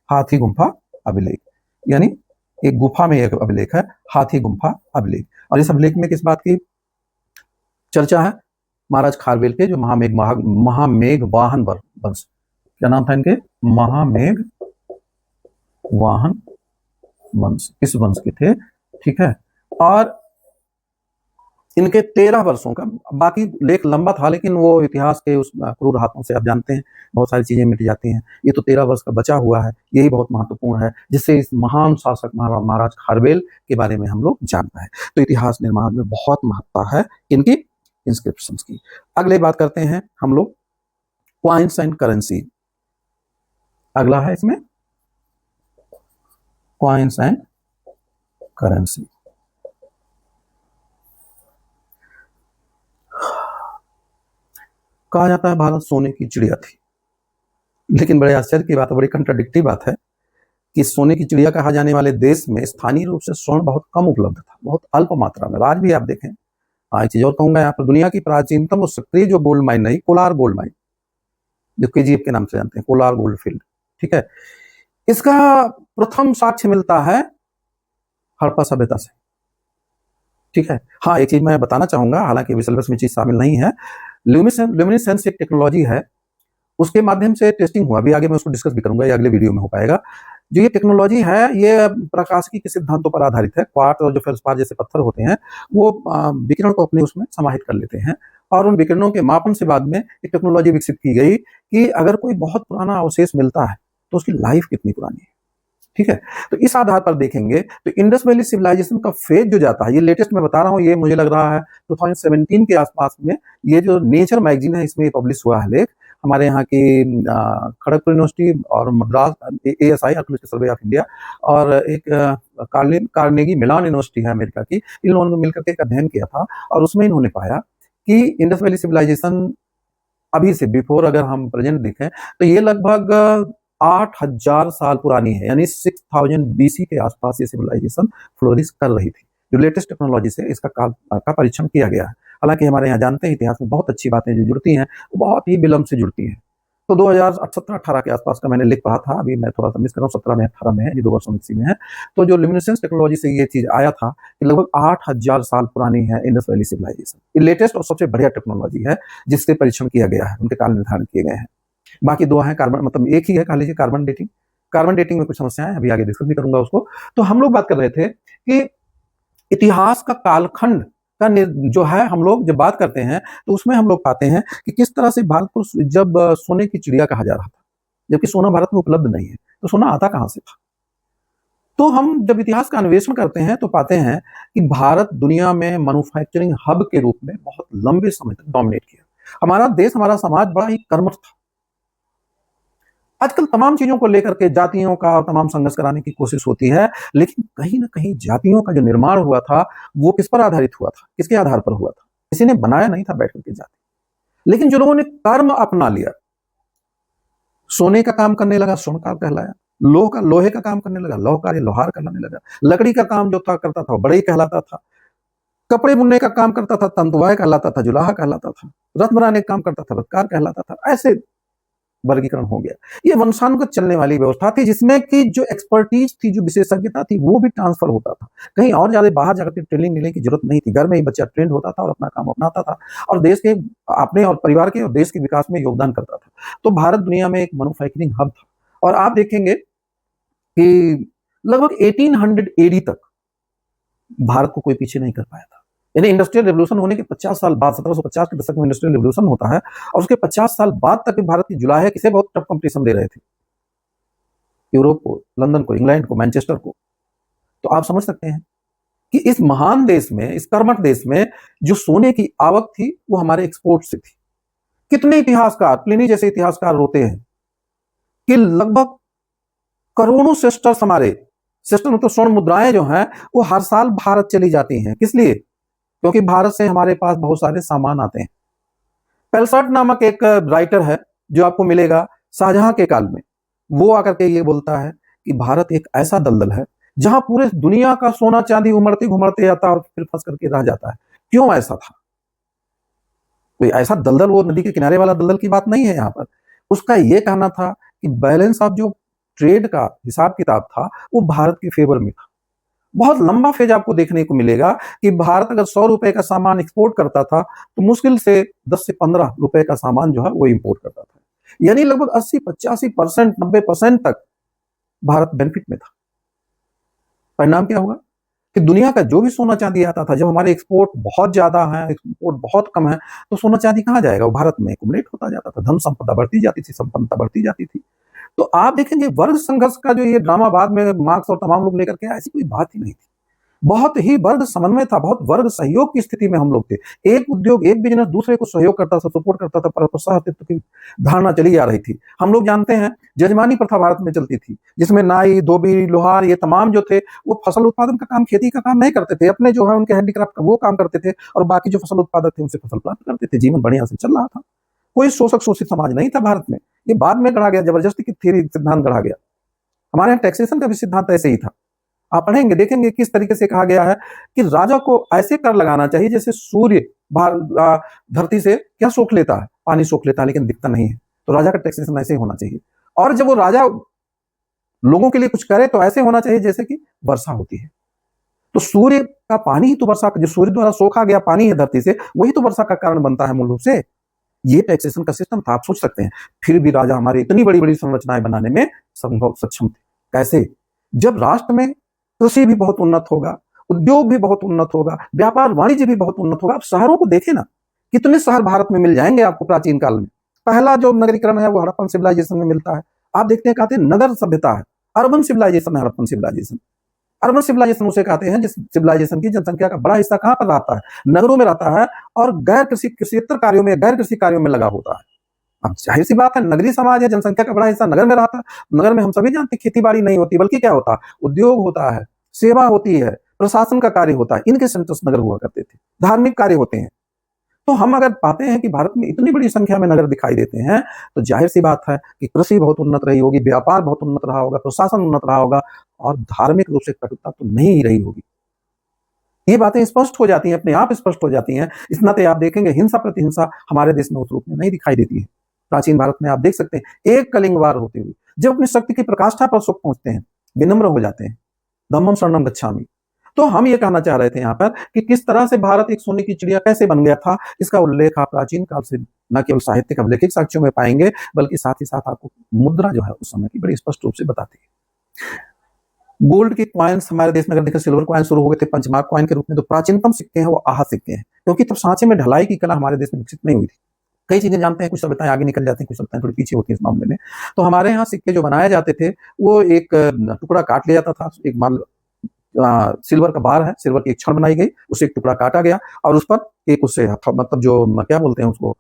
हाथी गुम्फा अभिलेख, यानी एक गुफा में एक अभिलेख है, हाथी गुम्फा अभिलेख। और इस अभिलेख में किस बात की चर्चा है, महाराज खारवेल के जो महामेघ वाहन वंश, क्या नाम था इनके, महामेघ वाहन वंश, इस वंश के थे, ठीक है। और इनके 13 वर्षों का, बाकी लेख लंबा था लेकिन वो इतिहास के उस क्रूर हाथों से आप जानते हैं बहुत सारी चीजें मिट जाती हैं। ये तो 13 वर्ष का बचा हुआ है, यही बहुत महत्वपूर्ण है, जिससे इस महान शासक महाराज खारवेल के बारे में हम लोग जान पाए। तो इतिहास निर्माण में बहुत महत्ता है इनकी इंस्क्रिप्शंस की। अगले बात करते हैं हम लोग कॉइन्स एंड करेंसी। अगला है इसमें कॉइन्स एंड करेंसी। कहा जाता है भारत सोने की चिड़िया थी, लेकिन बड़े आश्चर्य की बात है, बड़ी कंट्राडिक्टिव बात है कि सोने की चिड़िया कहा जाने वाले देश में स्थानीय रूप से स्वर्ण बहुत कम उपलब्ध था, बहुत अल्प मात्रा में। आज भी आप देखें, एक चीज और कहूंगा यहाँ पर, दुनिया की प्राचीनतम और सक्रिय जो गोल्ड माइन रही, कोलार गोल्ड माइन, जो केजीएफ के नाम से जानते हैं, कोलार गोल्ड फील्ड, ठीक है, इसका प्रथम साक्ष्य मिलता है हड़प्पा सभ्यता से, ठीक है। हाँ, एक चीज मैं बताना चाहूंगा, हालांकि सिलेबस में चीज शामिल नहीं है, ल्यूमिनेसेंस एक टेक्नोलॉजी है, उसके माध्यम से टेस्टिंग हुआ, अभी आगे मैं उसको डिस्कस भी करूंगा, ये अगले वीडियो में हो पाएगा। जो ये टेक्नोलॉजी है ये प्रकाशिकी के सिद्धांतों पर आधारित है। क्वार्ट्ज और जो फेल्सपार जैसे पत्थर होते हैं वो विकिरण को अपने उसमें समाहित कर लेते हैं, और उन विकिरणों के मापन से बाद में एक टेक्नोलॉजी विकसित की गई कि अगर कोई बहुत पुराना अवशेष मिलता है तो उसकी लाइफ कितनी पुरानी है, ठीक है। तो इस आधार पर देखेंगे तो इंडस वैली सिविलाइजेशन का फेज जो जाता है, ये लेटेस्ट मैं बता रहा हूँ, ये मुझे लग रहा है 2017 के आसपास में, ये जो नेचर मैगजीन है इसमें पब्लिश हुआ है लेख, हमारे यहाँ की खड़गपुर यूनिवर्सिटी और Madras ASI archaeological survey of India और एक कार्नेगी मिलान यूनिवर्सिटी है अमेरिका की, इन लोगों ने मिलकर के एक अध्ययन किया था और उसमें इन्होंने पाया कि इंडस वैली सिविलाइजेशन अभी से बिफोर अगर हम प्रेजेंट देखें तो ये लगभग 8000 साल पुरानी है, यानी 6000 BC के आसपास ये सिविलाइजेशन फ्लोरिश कर रही थी। जो लेटेस्ट टेक्नोलॉजी से इसका काल का परीक्षण किया गया है। हालांकि हमारे यहाँ जानते हैं इतिहास में बहुत अच्छी बातें जो जुड़ती हैं वो बहुत ही विलंब से जुड़ती हैं। तो 2017-18 के आसपास का मैंने लिख पढ़ा था, अभी मैं थोड़ा सा मिस कर रहा हूँ, 17 में 18 में है, ये 2 वर्षों में इसी में है। तो जो ल्यूमिनेसेंस टेक्नोलॉजी से ये चीज आया था कि लगभग 8000 साल पुरानी है इंडस वैली सिविलाइजेशन। ये लेटेस्ट और सबसे बढ़िया टेक्नोलॉजी है जिससे परीक्षण किया गया है, उनके काल निर्धारण किए गए हैं। बाकी 2 हैं कार्बन, मतलब एक ही है, कह लीजिए कार्बन डेटिंग। कार्बन डेटिंग में कुछ समस्याएं हैं, अभी आगे डिस्कस भी करूंगा उसको। तो हम लोग बात कर रहे थे कि इतिहास का कालखंड का जो है, हम लोग जब बात करते हैं तो उसमें हम लोग पाते हैं कि किस तरह से भारत को जब सोने की चिड़िया कहा जा रहा था, जबकि सोना भारत में उपलब्ध नहीं है, तो सोना आता कहां से था। तो हम जब इतिहास का अन्वेषण करते हैं तो पाते हैं कि भारत दुनिया में मैन्युफैक्चरिंग हब के रूप में बहुत लंबे समय तक डोमिनेट किया। हमारा देश, हमारा समाज बड़ा ही कर्मठ था। आजकल तमाम चीजों को लेकर के जातियों का तमाम संघर्ष कराने की कोशिश होती है, लेकिन कहीं ना कहीं जातियों का जो निर्माण हुआ था वो किस पर आधारित हुआ था, किसके आधार पर हुआ था, किसी ने बनाया नहीं था बैठ करके जाति। लेकिन जो लोगों ने कर्म अपना लिया, सोने का काम करने लगा स्वर्णकार कहलाया, लोहे का काम करने लगा लौहकार, लोहार कहलाने लगा, लकड़ी का काम जो था करता था बढ़ई कहलाता था, कपड़े बुनने का काम करता था तंतुवाय कहलाता था, जुलाहा कहलाता था, रथ बनाने का काम करता था रथकार कहलाता था। ऐसे वर्गीकरण हो गया। ये वंशानुगत चलने वाली व्यवस्था थी जिसमें कि जो एक्सपर्टीज थी, जो विशेषज्ञता थी, वो भी ट्रांसफर होता था। कहीं और ज्यादा बाहर जाकर ट्रेनिंग लेने की जरूरत नहीं थी, घर में ही बच्चा ट्रेंड होता था और अपना काम अपनाता था और देश के, अपने और परिवार के और देश के विकास में योगदान करता था। तो भारत दुनिया में एक मैन्युफैक्चरिंग हब था। और आप देखेंगे कि लगभग 1800 AD तक भारत को कोई पीछे नहीं कर पाया था। यानी इंडस्ट्रियल रेवोल्यूशन होने के 50 साल बाद, 1750 के दशक में इंडस्ट्रियल रेवोल्यूशन होता है और उसके 50 साल बाद तक भी भारत की जुलाहे किसे बहुत टफ कंपटीशन दे रहे थे, यूरोप को, लंदन को, इंग्लैंड को, मैनचेस्टर को। तो आप समझ सकते हैं कि इस महान देश में, इस कर्मठ देश में जो सोने की आवक थी वो हमारे एक्सपोर्ट से थी। कितने इतिहासकार, प्लिनी जैसे इतिहासकार रोते हैं कि लगभग करोड़ों सेस्टर्स, हमारे सेस्टर मतलब स्वर्ण मुद्राएं जो हैं वो हर साल भारत चली जाती हैं। किस लिए? क्योंकि भारत से हमारे पास बहुत सारे सामान आते हैं। पेल्सर्ट नामक एक राइटर है जो आपको मिलेगा शाहजहां के काल में, वो आकर के ये बोलता है कि भारत एक ऐसा दलदल है जहां पूरे दुनिया का सोना चांदी उमड़ते घुमड़ते आता और फिर फंस करके रह जाता है। क्यों ऐसा था? कोई ऐसा दलदल, वो नदी के किनारे वाला दलदल की बात नहीं है यहाँ पर। उसका ये कहना था कि बैलेंस ऑफ जो ट्रेड का हिसाब किताब था वो भारत के फेवर में था। बहुत लंबा फेज आपको देखने को मिलेगा कि भारत अगर 100 रुपए का सामान एक्सपोर्ट करता था तो मुश्किल से 10 से 15 रुपए का सामान जो है वो इंपोर्ट करता था। यानी लगभग 80-85%, 90% तक भारत बेनिफिट में था। परिणाम क्या हुआ कि दुनिया का जो भी सोना चांदी आता था, जब हमारे एक्सपोर्ट बहुत ज्यादा है, एक्सपोर्ट बहुत कम है, तो सोना चांदी कहाँ जाएगा? वो भारत में एक्युमुलेट होता जाता था, धन संपदा बढ़ती जाती थी, संपन्नता बढ़ती जाती थी। तो आप देखेंगे वर्ग संघर्ष का जो ये ड्रामा बाद में मार्क्स और तमाम लोग लेकर के, ऐसी कोई बात ही नहीं थी। बहुत ही वर्ग समन्वय था, बहुत वर्ग सहयोग की स्थिति में हम लोग थे। एक उद्योग, एक बिजनेस दूसरे को सहयोग करता था, सपोर्ट करता था, पर सहअस्तित्व की धारणा चली आ रही थी। हम लोग जानते हैं जजमानी प्रथा भारत में चलती थी, जिसमें नाई, धोबी, लोहार, ये तमाम जो थे वो फसल उत्पादन का काम, खेती का काम नहीं करते थे, अपने जो है उनके हैंडीक्राफ्ट का वो काम करते थे, और बाकी जो फसल उत्पादक थे उनसे फसल प्राप्त करते थे। जीवन बढ़िया से चल रहा था, कोई शोषक शोषित समाज नहीं था भारत में। ये बाद में गढ़ा गया, जबरदस्ती की थ्योरी, सिद्धांत गढ़ा गया। हमारे यहाँ टैक्सेशन का भी सिद्धांत ऐसे ही था। आप पढ़ेंगे, देखेंगे किस तरीके से कहा गया है कि राजा को ऐसे कर लगाना चाहिए जैसे सूर्य धरती से क्या सोख लेता है, पानी सोख लेता है, लेकिन दिखता नहीं है। तो राजा का टैक्सेशन ऐसे ही होना चाहिए। और जब वो राजा लोगों के लिए कुछ करे तो ऐसे होना चाहिए जैसे कि वर्षा होती है। तो सूर्य का पानी ही तो वर्षा, जो सूर्य द्वारा सोखा गया पानी है धरती से, वही तो वर्षा का कारण बनता है मूल रूप से। ये टैक्सेशन का सिस्टम था। आप सोच सकते हैं, फिर भी राजा हमारे इतनी बड़ी बड़ी संरचनाएं बनाने में संभव सक्षम थे। कैसे? जब राष्ट्र में कृषि भी बहुत उन्नत होगा, उद्योग भी बहुत उन्नत होगा, व्यापार वाणिज्य भी बहुत उन्नत होगा। आप शहरों को देखें ना, कितने शहर भारत में मिल जाएंगे आपको प्राचीन काल में। पहला जो नगरीकरण है वो हड़प्पन सिविलाइजेशन में मिलता है। आप देखते हैं, कहते हैं नगर सभ्यता है, अर्बन सिविलाइजेशन है हड़प्पन सिविलाइजेशन। अर्बन सिविलाइजेशन उसे कहते हैं जिस सिविलाइजेशन की जनसंख्या का बड़ा हिस्सा कहां पर रहता है? नगरों में रहता है, और गैर कृषियेतर कार्यों में, गैर कृषि कार्यों में लगा होता है। अब जाहिर सी बात है, नगरीय समाज है, जनसंख्या का बड़ा हिस्सा नगर में रहता है। नगर में हम सभी जानते हैं खेती बाड़ी नहीं होती, बल्कि क्या होता है? उद्योग होता है, सेवा होती है, प्रशासन का कार्य होता है। इनके सेंटर्स नगर हुआ करते थे, धार्मिक कार्य होते हैं। तो हम अगर पाते हैं कि भारत में इतनी बड़ी संख्या में नगर दिखाई देते हैं, तो जाहिर सी बात है कि कृषि बहुत उन्नत रही होगी, व्यापार बहुत उन्नत रहा होगा, प्रशासन उन्नत रहा होगा, और धार्मिक रूप से कटुता तो नहीं ही रही होगी। ये बातें स्पष्ट हो जाती हैं, अपने आप स्पष्ट हो जाती हैं। इस नाते आप देखेंगे हिंसा प्रतिहिंसा हमारे देश में उस रूप में नहीं दिखाई देती है। प्राचीन भारत में आप देख सकते हैं, एक कलिंग वार होते हुए जब अपनी शक्ति की प्रकाष्ठा पर सुख पहुंचते हैं, विनम्र हो जाते हैं, धम्मम शरणम गच्छामि। तो हम ये कहना चाह रहे थे यहाँ पर कि किस तरह से भारत एक सोने की चिड़िया कैसे बन गया था, इसका उल्लेख आप प्राचीन काल से न केवल साहित्यिक अभिलेखित साक्ष्यों में पाएंगे, बल्कि साथ ही साथ आपको मुद्रा जो है उस समय की बड़ी स्पष्ट रूप से बताती है। गोल्ड के कॉइन्स हमारे देश में अगर देखें, सिल्वर कॉइन शुरू हो गए थे पंचमार्क कॉइन के रूप में। तो प्राचीनतम सिक्के हैं वो आहा सिक्के हैं, क्योंकि तब सांचे में ढलाई की कला हमारे देश में विकसित नहीं हुई थी। कई चीजें जानते हैं, कुछ सभ्यताएं आगे निकल जाती हैं, कुछ सभ्यताएं थोड़ी पीछे होती हैं इस मामले में। तो हमारे यहाँ सिक्के जो बनाए जाते थे वो एक टुकड़ा काट लिया जाता था, एक मान सिल्वर का बार है, सिल्वर की एक छड़ बनाई गई, उसे एक टुकड़ा काटा गया, और उस पर एक उससे मतलब जो क्या बोलते हैं उसको,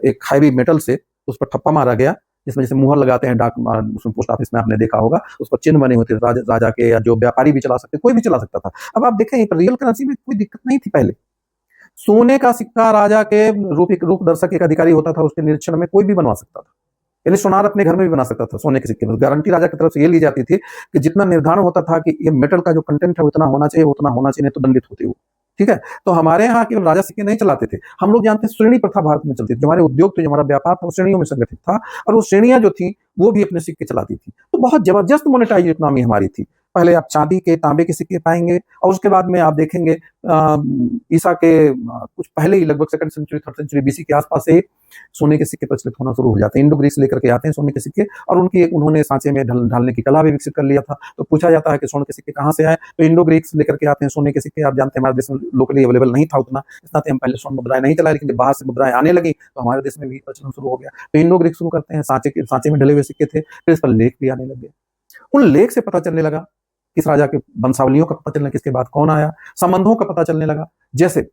एक हैवी मेटल से उस पर ठप्पा मारा गया, जिसमें जैसे मुहर लगाते हैं डाक, उसमें पोस्ट ऑफिस में आपने देखा होगा, उस पर चिन्ह बने होते थे राजा के, या जो व्यापारी भी चला सकते, कोई भी चला सकता था। अब आप देखें, रियल करेंसी में कोई दिक्कत नहीं थी पहले। सोने का सिक्का राजा के रूप दर्शक एक अधिकारी होता था, उसके निरीक्षण में कोई भी बनवा सकता था। यानी सोनार अपने घर में भी बना सकता था सोने के सिक्के में। गारंटी राजा की तरफ से ये ली जाती थी कि जितना निर्धारण होता था कि ये मेटल का जो कंटेंट है उतना होना चाहिए, उतना होना चाहिए, नहीं तो दंडित होते हो। ठीक है। तो हमारे यहाँ केवल राजा सिक्के नहीं चलाते थे, हम लोग जानते हैं श्रेणी प्रथा भारत में चलती थी। हमारे उद्योग थे, हमारा व्यापार था, श्रेणियों में संगठित था, और वो श्रेणियां जो थी वो भी अपने सिक्के चलाती थी। तो बहुत जबरदस्त मोनेटाइज इकोनॉमी हमारी थी। पहले आप चांदी के, तांबे के सिक्के पाएंगे, और उसके बाद में आप देखेंगे ईसा के कुछ पहले ही, लगभग second century, third century BC के आसपास से सोने के सिक्के प्रचलित होना शुरू हो जाते हैं। इंडो ग्रीस लेकर के आते हैं सोने के सिक्के, और उन्होंने सांचे में ढालने की कला भी विकसित कर लिया था। तो पूछा जाता है कि सोने के सिक्के कहाँ से आए, तो इंडो ग्रीस लेकर के आते हैं सोने के सिक्के। आप जानते हैं हमारे देश में लोकली अवेलेबल नहीं था उतना, इस नाते हम पहले स्वर्ण मुद्राएं नहीं चलाए, लेकिन जब बाहर से मुद्राएं आने लगी तो हमारे देश में भी प्रचलन शुरू हो गया। तो इंडो ग्रीक शुरू करते हैं, सांचे में ढले हुए सिक्के थे, फिर इस पर लेख भी आने लगे। उन लेख से पता चलने लगा, किस राजा के वंशावलियों का पता चलने, किसके बाद कौन आया, संबंधों का पता चलने लगा। जैसे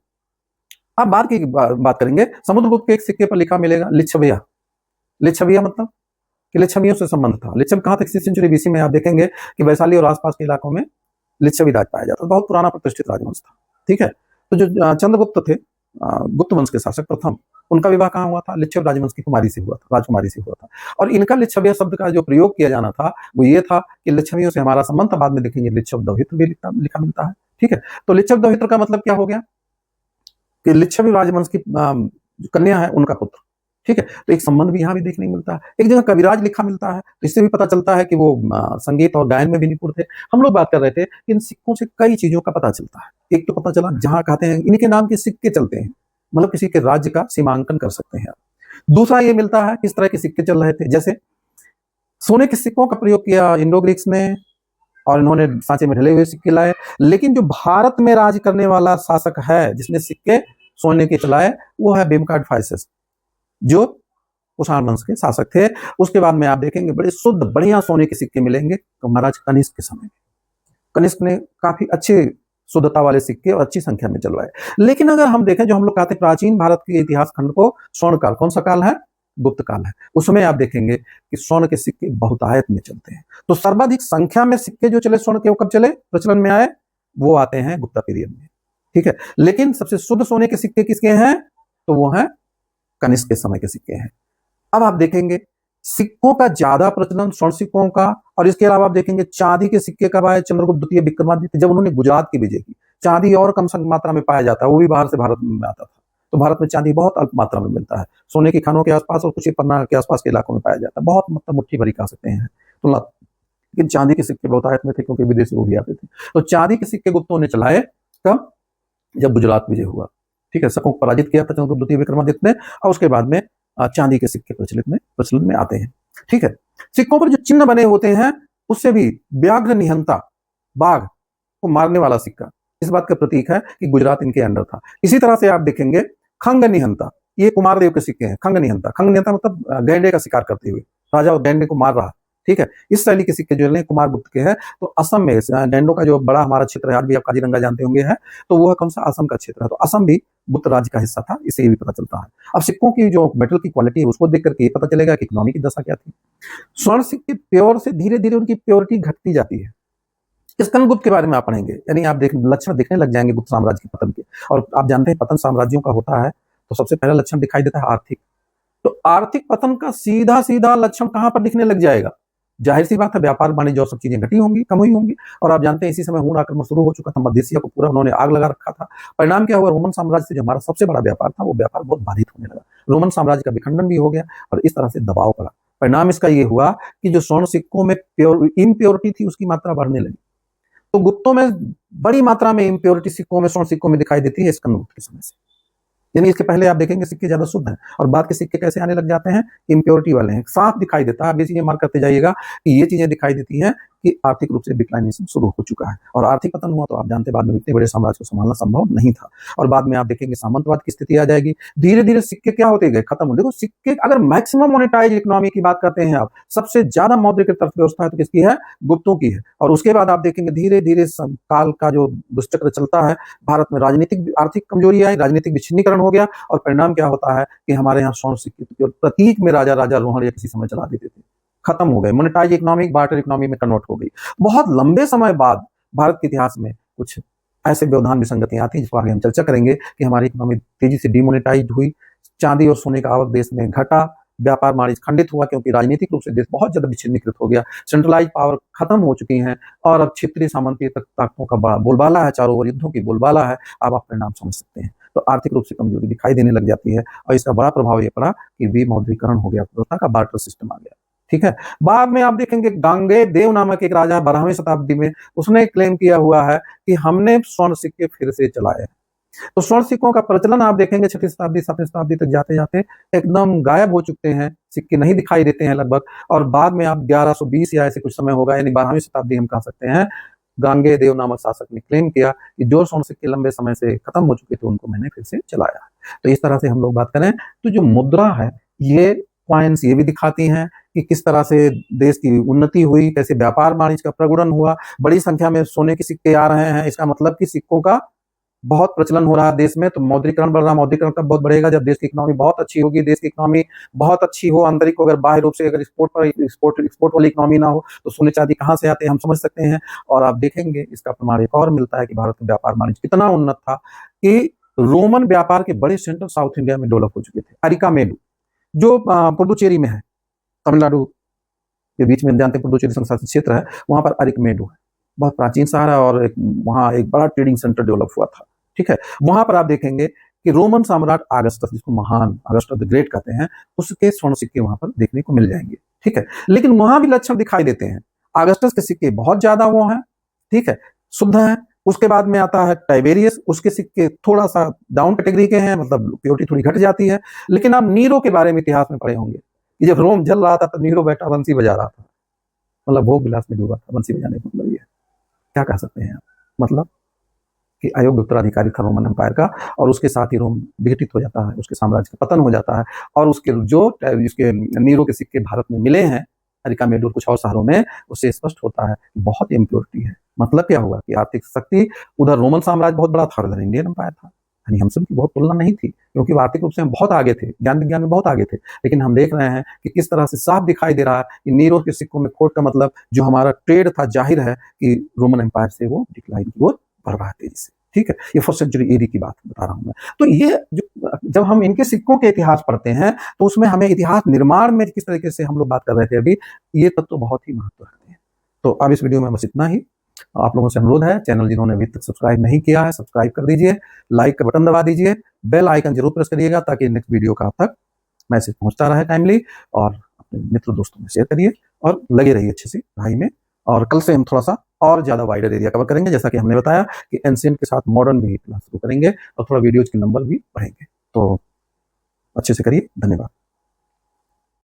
आप बात करेंगे, समुद्रगुप्त के एक सिक्के पर लिखा मिलेगा लिच्छविया। लिच्छविया मतलब कि लिच्छवियों से संबंध था। लिच्छव कहाँ तक, 6वीं सेंचुरी बीसी में आप देखेंगे कि वैशाली और आसपास के इलाकों में लिच्छवी राज पाया जाता था। बहुत पुराना प्रतिष्ठित राजवंश था। ठीक है। तो जो चंद्रगुप्त थे, गुप्त वंश के शासक प्रथम, उनका विवाह कहाँ हुआ था? लिच्छव राजवंश की कुमारी से हुआ था, राजकुमारी से हुआ था। और इनका लिच्छव्य शब्द का जो प्रयोग किया जाना था वो ये था कि लिच्छवियों से हमारा संबंध था। बाद में देखेंगे लिच्छव दौहित्र भी लिखा मिलता है। ठीक है, तो लिच्छव दौहित्र का मतलब क्या हो गया कि लिच्छवी राजवंश की जो कन्या है उनका पुत्र। ठीक है, तो एक संबंध भी यहाँ भी देखने को मिलता है। एक जगह कविराज लिखा मिलता है, तो इससे भी पता चलता है कि वो संगीत और गायन में भी निपुण थे। हम लोग बात कर रहे थे कि इन सिक्कों से कई चीजों का पता चलता है। एक तो पता चला जहां कहते हैं इनके नाम के सिक्के चलते हैं, मतलब किसी के राज्य का सीमांकन कर सकते हैं। दूसरा ये मिलता है किस तरह के सिक्के चल रहे थे, जैसे सोने के सिक्कों का प्रयोग किया इंडो ग्रीक्स ने और इन्होंने सांचे में ढले हुए सिक्के लाए। लेकिन जो भारत में राज करने वाला शासक है जिसने सिक्के सोने के चलाए वो है बेमकार्ड जो कुषाण वंश के शासक थे। उसके बाद में आप देखेंगे बड़े शुद्ध बढ़िया सोने के सिक्के मिलेंगे तो महाराज कनिष्क के समय में। कनिष्क ने काफी अच्छे शुद्धता वाले सिक्के और अच्छी संख्या में चलवाए। लेकिन अगर हम देखें जो हम लोग कहते हैं प्राचीन भारत के इतिहास खंड को स्वर्ण काल, कौन सा काल है? गुप्त काल है। उसमें आप देखेंगे कि स्वर्ण के सिक्के बहुतायत में चलते हैं। तो सर्वाधिक संख्या में सिक्के जो चले स्वर्ण के, वो कब चले प्रचलन में आए? वो आते हैं गुप्ता पीरियड में। ठीक है, लेकिन सबसे शुद्ध सोने के सिक्के किसके हैं? तो वो हैं कनिष्क के समय के सिक्के हैं। अब आप देखेंगे सिक्कों का ज्यादा प्रचलन स्वर्ण सिक्कों का, और इसके अलावा आप देखेंगे चांदी के सिक्के कब आए? चंद्रगुप्त द्वितीय विक्रमादित्य, जब उन्होंने गुजरात की विजय की। चांदी और कम मात्रा में पाया जाता है, वो भी बाहर से भारत में आता था। तो भारत में चांदी बहुत अल्प मात्रा में मिलता है, सोने की खानों के आसपास और कुछ ही पन्ना के आसपास के इलाकों में पाया जाता है, बहुत मतलब मुट्ठी भरी कह सकते हैं। तो लेकिन चांदी के सिक्के बहुत आयत में थे क्योंकि विदेशी वो भी आते थे। तो चांदी के सिक्के गुप्तों ने चलाए कब? जब गुजरात विजय हुआ। ठीक है, शकों को पराजित किया था चंद्रगुप्त द्वितीय विक्रमादित्य ने, और उसके बाद में चांदी के सिक्के प्रचलन में आते हैं। ठीक है, सिक्कों पर जो चिन्ह बने होते हैं उससे भी व्याघ्र निहंता, बाघ को मारने वाला सिक्का, इस बात का प्रतीक है कि गुजरात इनके अंडर था। इसी तरह से आप देखेंगे खंग निहंता, ये कुमारदेव के सिक्के हैं। खंग निहंता मतलब गैंडे का शिकार करते हुए राजा और गैंडे को मार रहा। ठीक है, इस शैली के सिक्के जो है कुमार गुप्त के हैं। तो असम में गैंडों का जो बड़ा हमारा क्षेत्र है, आज भी आप काजीरंगा जानते होंगे है, तो वह कौन सा? असम का क्षेत्र है। तो असम भी गुप्त राज्य का हिस्सा था, इससे ये भी पता चलता है। अब सिक्कों की जो मेटल की क्वालिटी है उसको देख करके ये पता चलेगा कि इकोनॉमी की दशा क्या थी। स्वर्ण सिक्के प्योर से धीरे धीरे उनकी प्योरिटी घटती जाती है। स्कंदगुप्त के बारे में आप पढ़ेंगे, यानी आप लक्षण दिखने लग जाएंगे गुप्त साम्राज्य के पतन के। और आप जानते हैं पतन साम्राज्यों का होता है तो सबसे पहला लक्षण दिखाई देता है आर्थिक। तो आर्थिक पतन का सीधा सीधा लक्षण कहां पर दिखने लग जाएगा? जाहिर सी बात है व्यापार वाणिज्य और सब चीजें घटी होंगी, कम हुई होंगी। और आप जानते हैं इसी समय हुण आक्रमण शुरू हो चुका था, मध्य एशिया को पूरा उन्होंने आग लगा रखा था। परिणाम क्या हुआ? रोमन साम्राज्य से जो हमारा सबसे बड़ा व्यापार था वो व्यापार बहुत बाधित होने लगा। रोमन साम्राज्य का विखंडन भी हो गया और इस तरह से दबाव पड़ा। परिणाम इसका ये हुआ कि जो स्वर्ण सिक्कों में इम्प्योरिटी थी उसकी मात्रा बढ़ने लगी। तो गुप्तों में बड़ी मात्रा में इम्प्योरिटी सिक्कों में, स्वर्ण सिक्कों में दिखाई देती है स्कंदगुप्त के समय से। यानी इसके पहले आप देखेंगे सिक्के ज्यादा शुद्ध हैं और बाद के सिक्के कैसे आने लग जाते हैं? इम्प्योरिटी वाले हैं, साफ दिखाई देता है। आप ये चीजें मार्क करते जाइएगा कि ये चीजें दिखाई देती हैं कि आर्थिक रूप से डिक्लाइनेशन शुरू हो चुका है और आर्थिक पतन हुआ। तो आप जानते हैं बाद में इतने बड़े साम्राज्य को संभालना संभव नहीं था और बाद में आप देखेंगे सामंतवाद की स्थिति आ जाएगी। धीरे धीरे सिक्के क्या होते गए? खत्म हो। देखो सिक्के अगर मैक्सिमम मोनेटाइज इकोनॉमी की बात करते हैं आप, सबसे ज्यादा मौद्रिक अर्थव्यवस्था है तो किसकी है? गुप्तों की है। और उसके बाद आप देखेंगे धीरे धीरे काल का जो दुष्चक्र चलता है, भारत में राजनीतिक आर्थिक कमजोरी आई, राजनीतिक विच्छिन्नीकरण हो गया और परिणाम क्या होता है कि हमारे यहाँ स्वर्ण सिक्के प्रतीक में राजा रोहण या किसी समय चला देते थे, खत्म हो गए। मोनेटाइज इकोनॉमिक बार्टर इकोनॉमी में कन्वर्ट हो गई। बहुत लंबे समय बाद भारत के इतिहास में कुछ ऐसे व्यवधान विसंगतियां आती हैं जिसको आगे हम चर्चा करेंगे कि हमारी इकोनॉमी तेजी से डिमोनेटाइज हुई, चांदी और सोने का आवक देश में घटा, व्यापार वाणिज्य खंडित हुआ क्योंकि राजनीतिक रूप से देश बहुत ज्यादा विच्छिन्नीकृत हो गया, सेंट्रलाइज पावर खत्म हो चुकी है और अब क्षेत्रीय सामंतीय ताकतों का बड़ा बोलबाला है, चारों ओर युद्धों की बोलबाला है। अब आप परिणाम समझ सकते हैं। तो आर्थिक रूप से कमजोरी दिखाई देने लग जाती है और इसका बड़ा प्रभाव यह पड़ा कि विमौद्रीकरण हो गया, अर्थव्यवस्था का बार्टर सिस्टम आ गया। ठीक है, बाद में आप देखेंगे गांगे देव नामक एक राजा 12वीं शताब्दी में, उसने क्लेम किया हुआ है कि हमने स्वर्ण सिक्के फिर से चलाए। तो स्वर्ण सिक्कों का प्रचलन आप देखेंगे 6वीं शताब्दी 7वीं शताब्दी तक जाते जाते एकदम गायब हो चुके हैं, सिक्के नहीं दिखाई देते हैं लगभग। और बाद में आप 1120 या ऐसे कुछ समय होगा, यानी 12वीं शताब्दी हम कह सकते हैं, गांगे देव नामक शासक ने क्लेम किया कि जो स्वर्ण सिक्के लंबे समय से खत्म हो चुके थे उनको मैंने फिर से चलाया। तो इस तरह से हम लोग बात करें तो जो मुद्रा है, ये कॉइन्स ये भी दिखाती हैं कि किस तरह से देश की उन्नति हुई, कैसे व्यापार वाणिज्य का प्रगुणन हुआ, बड़ी संख्या में सोने के सिक्के आ रहे हैं। इसका मतलब कि सिक्कों का बहुत प्रचलन हो रहा है देश में। तो मौद्रीकरण बढ़ रहा है। मौद्रीकरण कब बहुत बढ़ेगा? जब देश की इकोनॉमी बहुत अच्छी होगी। देश की इकोनॉमी बहुत अच्छी हो, आंतरिक अगर बाह्य रूप से अगर एक्सपोर्ट वाली इकोनॉमी ना हो तो सोने चांदी कहाँ से आते हैं हम समझ सकते हैं। और आप देखेंगे इसका प्रमाण एक और मिलता है कि भारत का व्यापार वाणिज्य कितना उन्नत था कि रोमन व्यापार के बड़े सेंटर साउथ इंडिया में डेवलप हो चुके थे। अरिकामेडू जो पुडुचेरी में है, तमिलनाडु के बीच में, जानते हैं पुडुचेरी संघ क्षेत्र है, वहां पर अरिकमेडू है, बहुत प्राचीन शहर है और वहां एक बड़ा ट्रेडिंग सेंटर डेवलप हुआ था। ठीक है, वहां पर आप देखेंगे कि रोमन सम्राट अगस्टस, जिसको महान अगस्टस द ग्रेट कहते हैं, उसके स्वर्ण सिक्के वहां पर देखने को मिल जाएंगे। ठीक है, लेकिन वहां भी लक्षण दिखाई देते हैं। अगस्टस के सिक्के बहुत ज्यादा वो हैं, ठीक है, शुद्ध हैं। उसके बाद में आता है टाइबेरियस, उसके सिक्के थोड़ा सा डाउन कैटेगरी के हैं, मतलब प्योरिटी थोड़ी घट जाती है। लेकिन आप नीरो के बारे में इतिहास में पढ़े होंगे कि जब रोम जल रहा था तो नीरो बैठा बंसी बजा रहा था, मतलब भोग विलास में डूबा था। बंसी बजाने का मतलब ये क्या कह सकते हैं, मतलब कि अयोग्य उत्तराधिकारी था रोमन एम्पायर का, और उसके साथ ही रोम विघटित हो जाता है, उसके साम्राज्य का पतन हो जाता है। और उसके जो उसके नीरो के सिक्के भारत में मिले हैं, अरिकामेडू कुछ और शहरों में, उससे स्पष्ट होता है कि बहुत इम्प्योरिटी है। मतलब क्या हुआ कि आर्थिक शक्ति उधर रोमन साम्राज्य बहुत बड़ा था, उधर इंडियन एम्पायर था, यानी हम सब की बहुत तुलना नहीं थी, क्योंकि आर्थिक रूप से हम बहुत आगे थे, ज्ञान विज्ञान में बहुत आगे थे। लेकिन हम देख रहे हैं कि किस तरह से साफ दिखाई दे रहा है कि नीरो के सिक्कों में खोट का मतलब जो हमारा ट्रेड था, जाहिर है कि रोमन एम्पायर से वो डिक्लाइन की ओर बढ़ रहा है तेजी से। ठीक है, ये फर्स्ट सेंचुरी एडी की बात बता रहा हूं मैं। तो ये जो जब हम इनके सिक्कों के इतिहास पढ़ते हैं तो उसमें हमें इतिहास निर्माण में किस तरीके से हम लोग बात कर रहे थे अभी, ये तत्व तो बहुत ही महत्व रखते हैं। तो अब इस वीडियो में बस इतना ही। आप लोगों से अनुरोध है, चैनल जिन्होंने अभी तक सब्सक्राइब नहीं किया है, सब्सक्राइब कर दीजिए, लाइक का बटन दबा दीजिए, बेल आइकन जरूर प्रेस करिएगा ताकि नेक्स्ट वीडियो का आप तक मैसेज पहुंचता रहे टाइमली, और अपने मित्र दोस्तों में शेयर करिए और लगे रहिए अच्छे से पढ़ाई में। और कल से हम थोड़ा सा और ज्यादा वाइडर एरिया कवर करेंगे, जैसा कि हमने बताया कि एंशिएंट के साथ मॉडर्न भी क्लास शुरू करेंगे और थोड़ा वीडियोज के नंबर भी बढ़ेंगे। तो अच्छे से करिए, धन्यवाद।